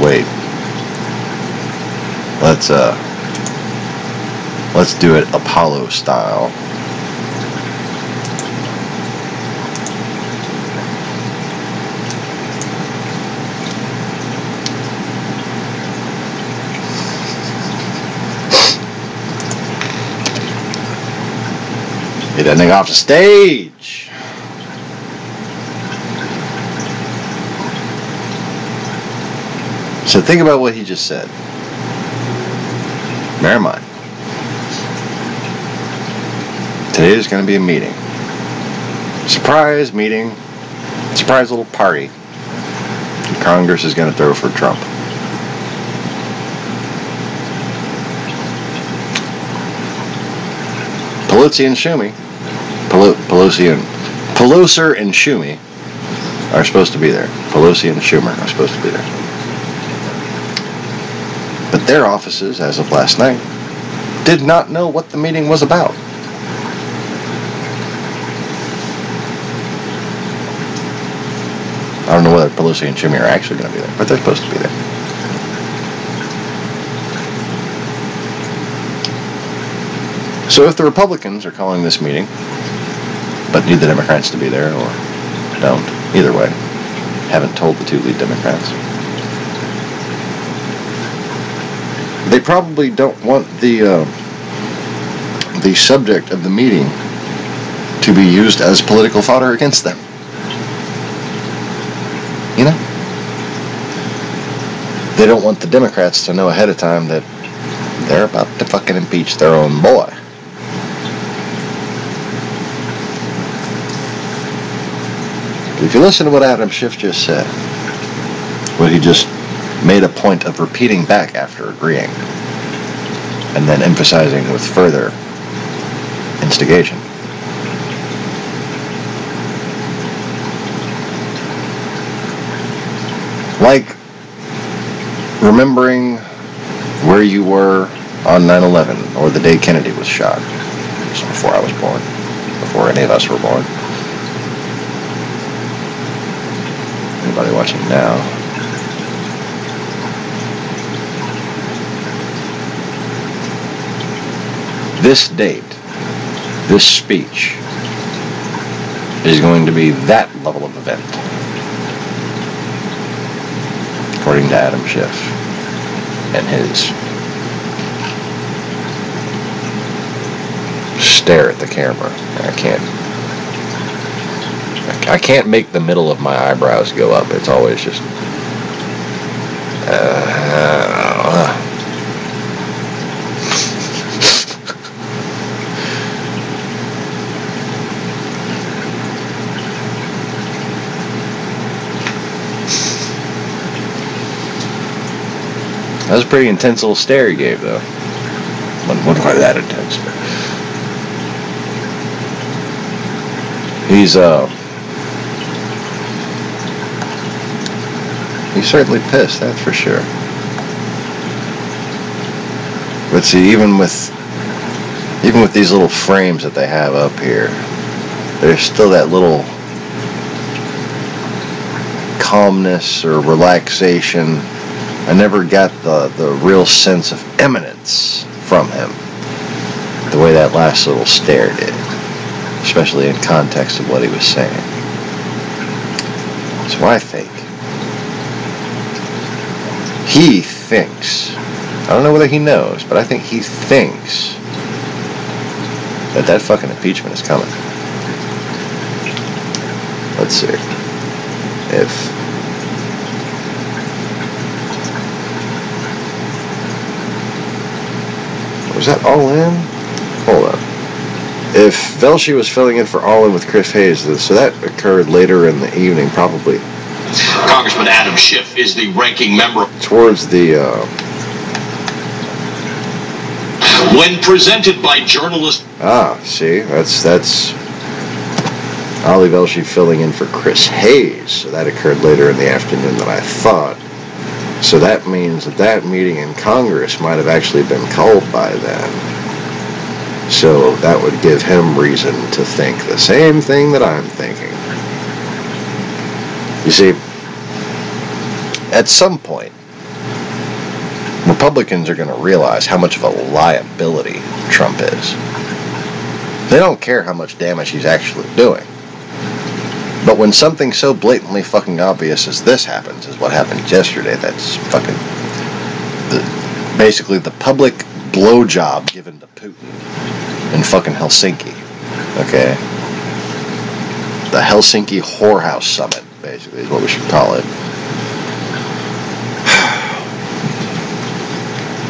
Wait. Let's do it Apollo style. Get that thing off the stage. So think about what he just said. Never mind. Today is going to be a meeting. Surprise meeting. Surprise little party. Congress is going to throw for Trump. Pelosi and Schumi. Pelosi and Schumi are supposed to be there. Pelosi and Schumer are supposed to be there. But their offices, as of last night, did not know what the meeting was about. I don't know whether Pelosi and Schumi are actually going to be there, but they're supposed to be there. So if the Republicans are calling this meeting, but need the Democrats to be there, or don't, either way, haven't told the two lead Democrats, they probably don't want the subject of the meeting to be used as political fodder against them. You know? They don't want the Democrats to know ahead of time that they're about to fucking impeach their own boy. If you listen to what Adam Schiff just said, what he just made a point of repeating back after agreeing, and then emphasizing with further instigation. Like remembering where you were on 9/11 or the day Kennedy was shot. It's before I was born, before any of us were born. Anybody watching now? This date, this speech, is going to be that level of event, according to Adam Schiff and his stare at the camera. I can't make the middle of my eyebrows go up. It's always just That was a pretty intense little stare he gave, though. Wasn't quite that intense. He's certainly pissed, that's for sure. But see, even with these little frames that they have up here, there's still that little calmness or relaxation. I never got the real sense of imminence from him, the way that last little stare did, especially in context of what he was saying. So I think he thinks, I don't know whether he knows, but I think he thinks that fucking impeachment is coming. Let's see. Was that All In? Hold up. If Velshi was filling in for All In with Chris Hayes, so that occurred later in the evening, probably. Congressman Adam Schiff is the ranking member. Towards the, When presented by journalist... see, that's Ali Velshi filling in for Chris Hayes, so that occurred later in the afternoon than I thought. So that means that meeting in Congress might have actually been called by then. So that would give him reason to think the same thing that I'm thinking. You see, at some point, Republicans are going to realize how much of a liability Trump is. They don't care how much damage he's actually doing. But when something so blatantly fucking obvious as this happens, is what happened yesterday, that's fucking... basically the public blowjob given to Putin in fucking Helsinki. Okay? The Helsinki Whorehouse Summit, basically, is what we should call it.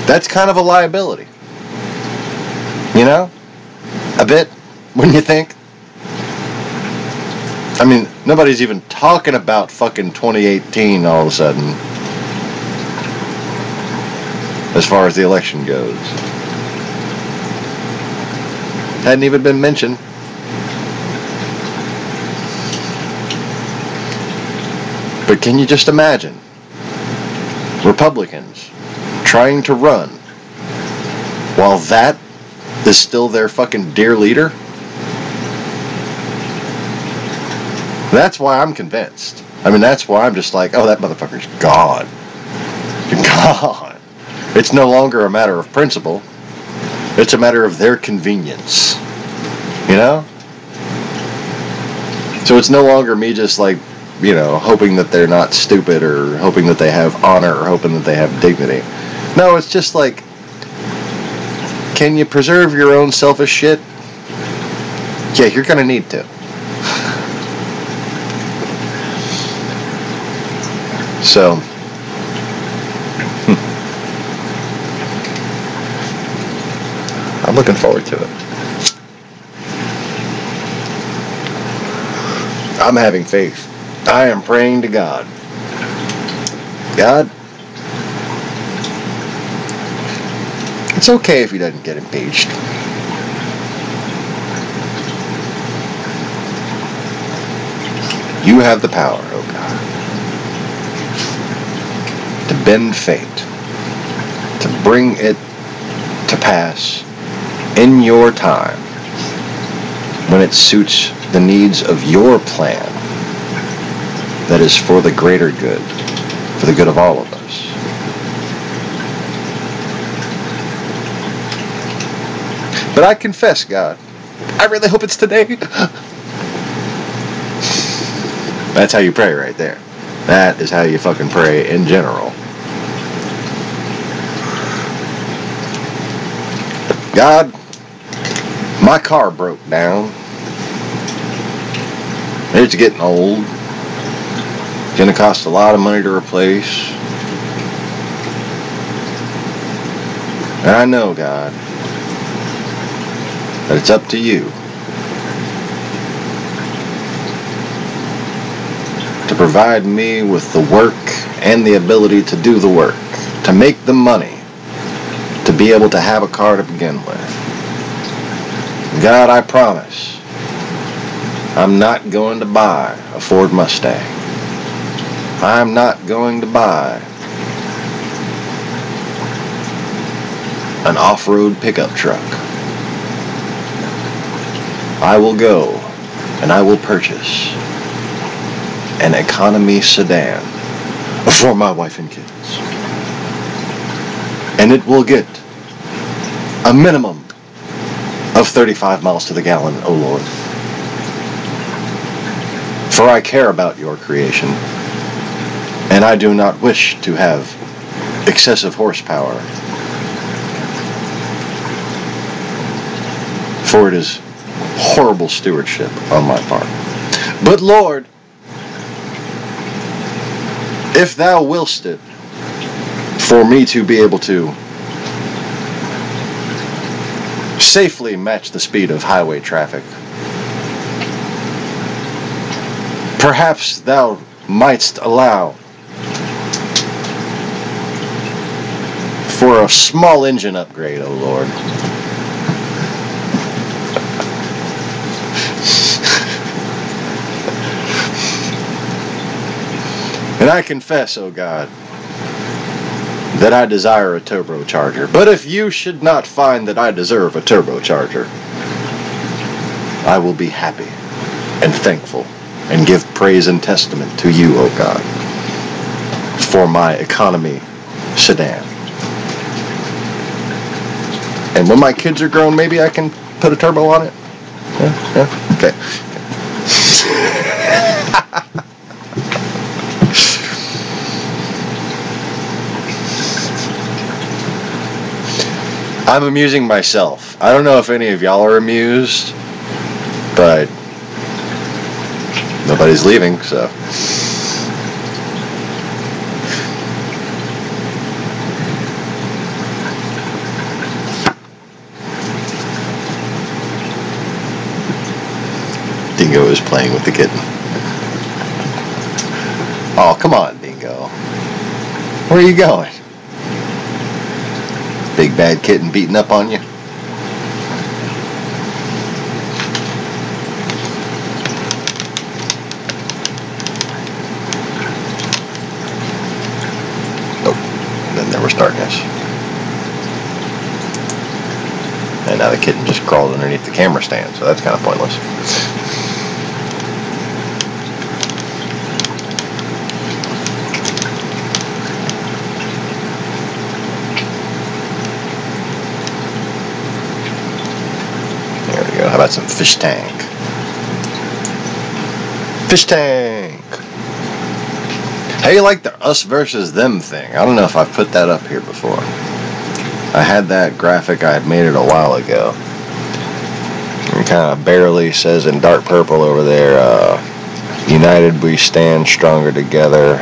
That's kind of a liability. You know? A bit, wouldn't you think? I mean, nobody's even talking about fucking 2018 all of a sudden, as far as the election goes. Hadn't even been mentioned. But can you just imagine Republicans trying to run while that is still their fucking dear leader? That's why I'm convinced. I mean, that's why I'm just like, oh, that motherfucker's gone. Gone. It's no longer a matter of principle. It's a matter of their convenience. You know? So it's no longer me just like, you know, hoping that they're not stupid or hoping that they have honor or hoping that they have dignity. No, it's just like, can you preserve your own selfish shit? Yeah, you're gonna need to. So, I'm looking forward to it. I'm having faith. I am praying to God. God, it's okay if he doesn't get impeached. You have the power, oh God, to bend fate, to bring it to pass in your time when it suits the needs of your plan that is for the greater good, for the good of all of us. But I confess, God, I really hope it's today. That's how you pray right there. That is how you fucking pray in general. God, my car broke down. It's getting old. It's going to cost a lot of money to replace. And I know, God, that it's up to you to provide me with the work and the ability to do the work, to make the money, to be able to have a car to begin with. God, I promise, I'm not going to buy a Ford Mustang. I'm not going to buy an off-road pickup truck. I will go and I will purchase an economy sedan for my wife and kids. And it will get a minimum of 35 miles to the gallon, O Lord. For I care about your creation, and I do not wish to have excessive horsepower. For it is horrible stewardship on my part. But Lord, if thou willst it for me to be able to safely match the speed of highway traffic. Perhaps thou mightst allow for a small engine upgrade, O Lord. And I confess, O God, that I desire a turbocharger. But if you should not find that I deserve a turbocharger, I will be happy and thankful and give praise and testament to you, O God, for my economy sedan. And when my kids are grown, maybe I can put a turbo on it? Yeah? Okay. I'm amusing myself. I don't know if any of y'all are amused, but nobody's leaving, so. Dingo is playing with the kitten. Oh, come on, Dingo. Where are you going? Big bad kitten beating up on you? Nope. Then there was darkness. And now the kitten just crawled underneath the camera stand, so that's kind of pointless. How about some fish tank? Fish tank! How you like the us versus them thing? I don't know if I've put that up here before. I had that graphic, I had made it a while ago. It kind of barely says in dark purple over there, united we stand stronger together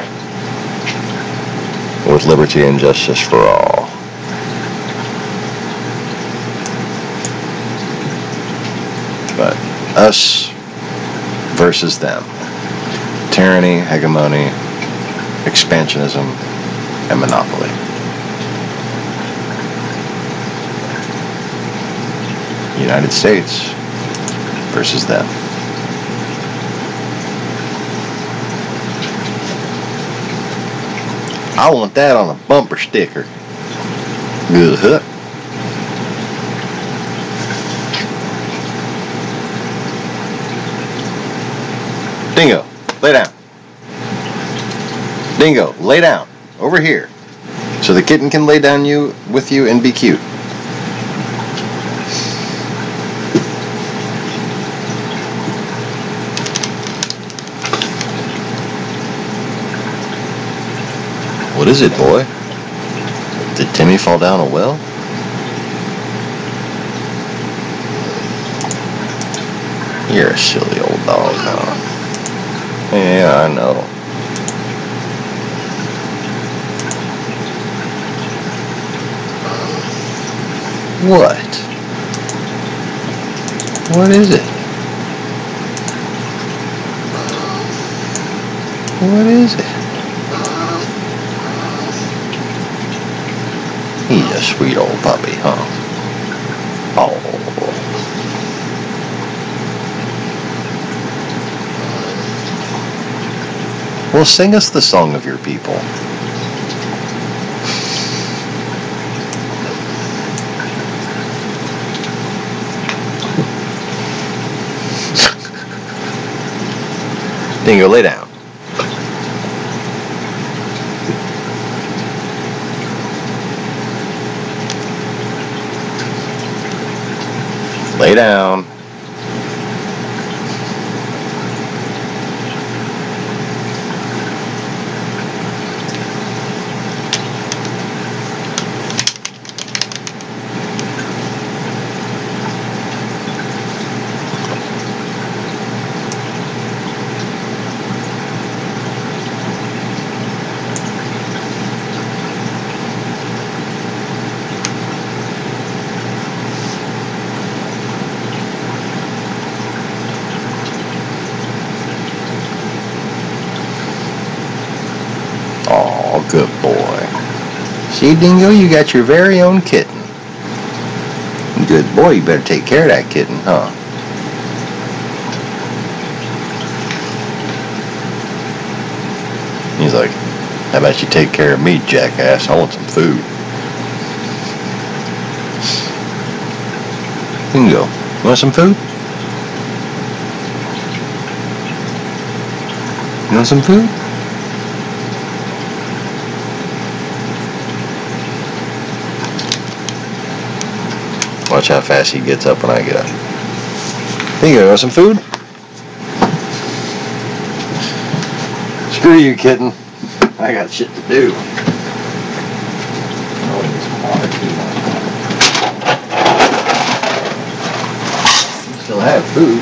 with liberty and justice for all. But us versus them. Tyranny, hegemony, expansionism, and monopoly. United States versus them. I want that on a bumper sticker. Good. Dingo, lay down. Dingo, lay down. Over here. So the kitten can lay down with you and be cute. What is it, boy? Did Timmy fall down a well? You're a silly old dog, huh? Yeah, I know. What? What is it? What is it? He's a sweet old puppy, huh? Oh. Well, sing us the song of your people. Dingo, lay down. Lay down. See, Dingo, you got your very own kitten. Good boy, you better take care of that kitten, huh? He's like, how about you take care of me, jackass? I want some food. Dingo, you want some food? You want some food? Watch how fast he gets up when I get up. Dingo, you want some food? Screw you, kitten. I got shit to do. You still have food.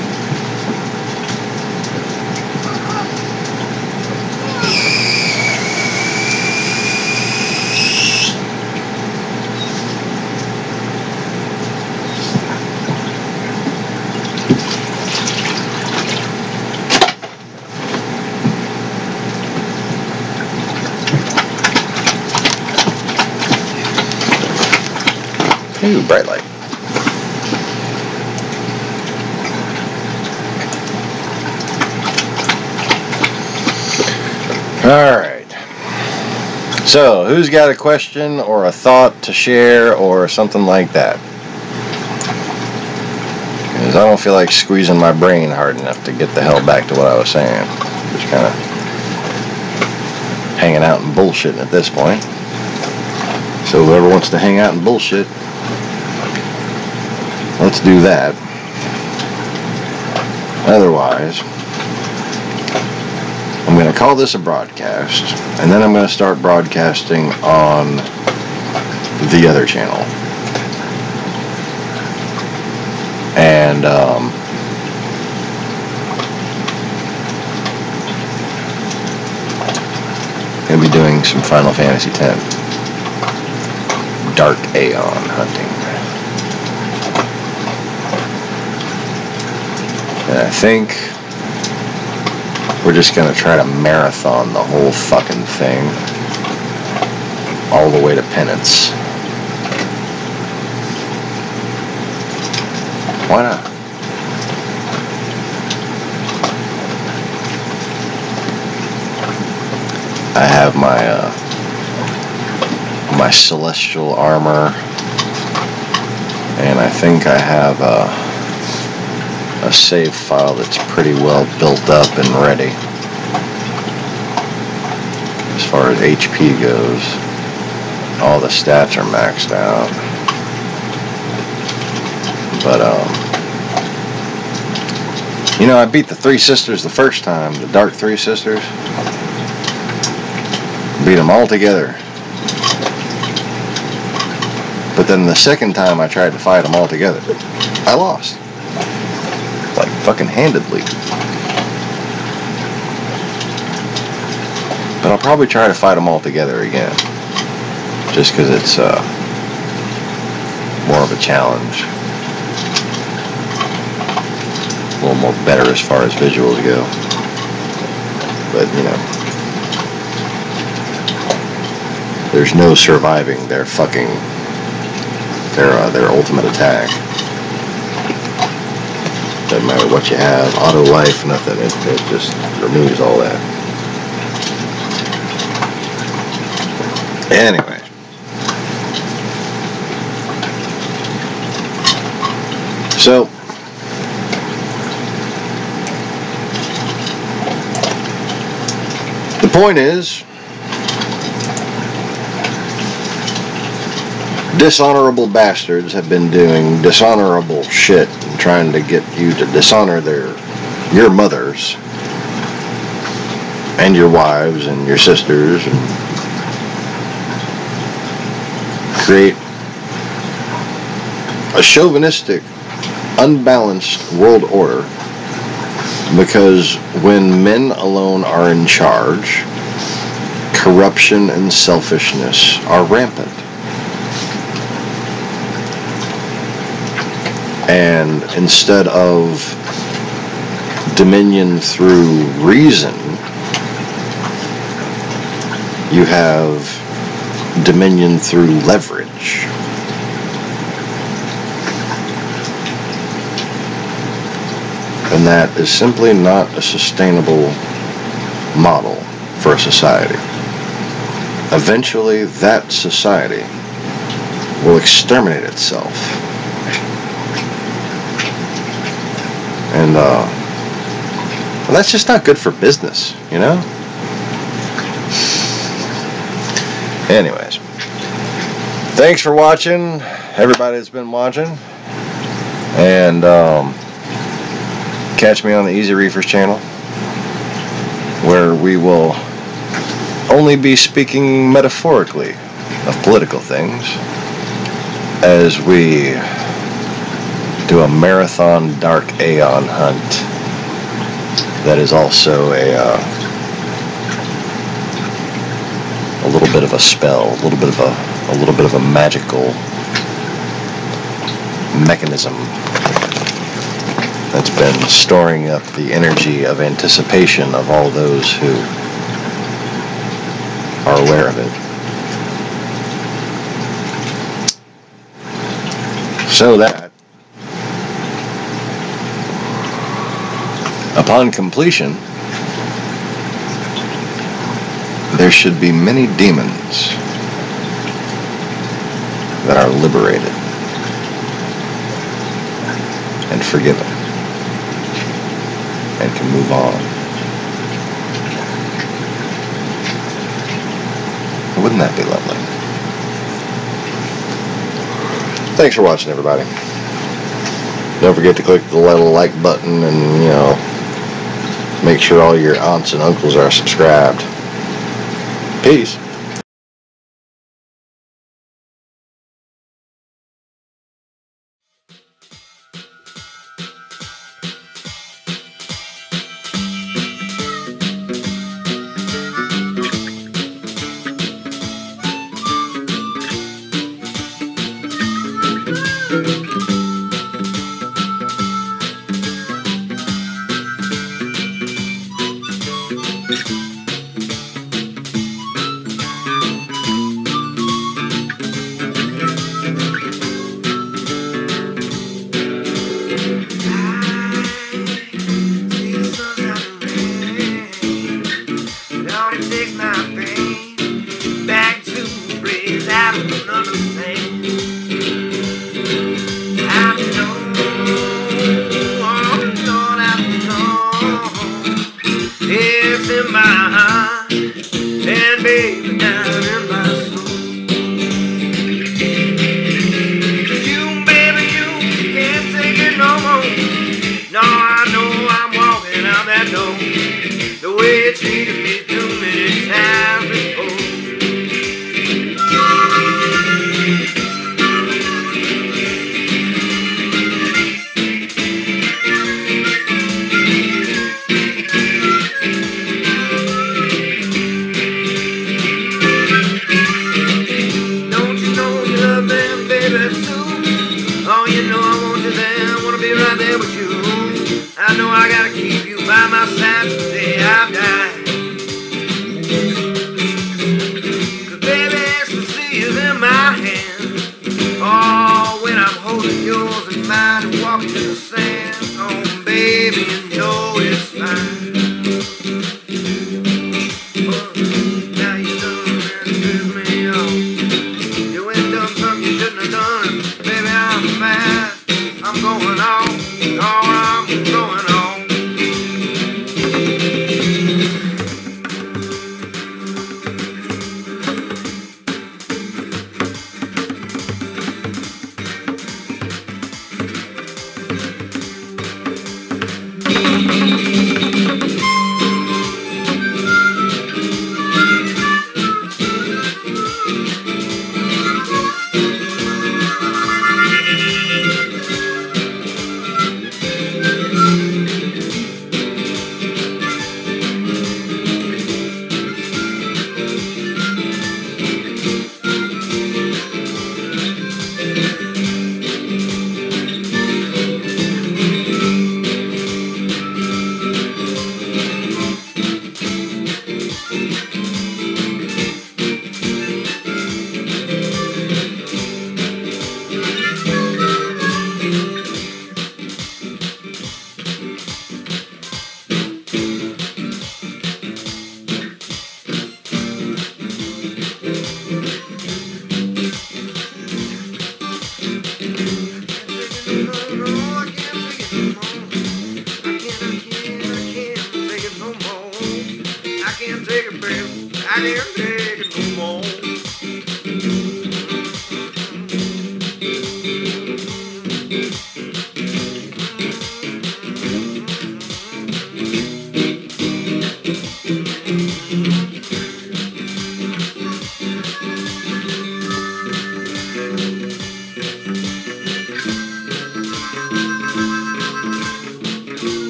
Ooh, bright light. Alright. So, who's got a question or a thought to share or something like that? Because I don't feel like squeezing my brain hard enough to get the hell back to what I was saying. Just kind of hanging out and bullshitting at this point. So whoever wants to hang out and bullshit, let's do that. Otherwise, I'm going to call this a broadcast, and then I'm going to start broadcasting on the other channel. And, going to be doing some Final Fantasy X. Dark Aeon hunting. And I think we're just going to try to marathon the whole fucking thing all the way to Penance. Why not? I have my celestial armor, and I think I have a save file that's pretty well built up and ready as far as HP goes. All the stats are maxed out, but you know, I beat the Three Sisters the first time, the Dark Three Sisters. Beat them all together. But then the second time I tried to fight them all together, I lost. Like fucking handedly. But I'll probably try to fight them all together again. Just because it's more of a challenge. A little more better as far as visuals go. But, you know, there's no surviving their fucking, their ultimate attack. Doesn't matter what you have, auto life, nothing, it just removes all that. Anyway. So, the point is, dishonorable bastards have been doing dishonorable shit and trying to get you to dishonor your mothers and your wives and your sisters and create a chauvinistic, unbalanced world order, because when men alone are in charge, corruption and selfishness are rampant. And instead of dominion through reason, you have dominion through leverage. And that is simply not a sustainable model for a society. Eventually, that society will exterminate itself. And well, that's just not good for business, you know? Anyways, thanks for watching, everybody that's been watching. And catch me on the Easy Reefers channel, where we will only be speaking metaphorically of political things as we do a marathon dark aeon hunt that is also a little bit of a spell, a little bit of a magical mechanism that's been storing up the energy of anticipation of all those who are aware of it. So that, upon completion, there should be many demons that are liberated and forgiven and can move on. Wouldn't that be lovely? Thanks for watching, everybody. Don't forget to click the little like button and, you know, make sure all your aunts and uncles are subscribed. Peace. I'm going on, I'm going on. out here.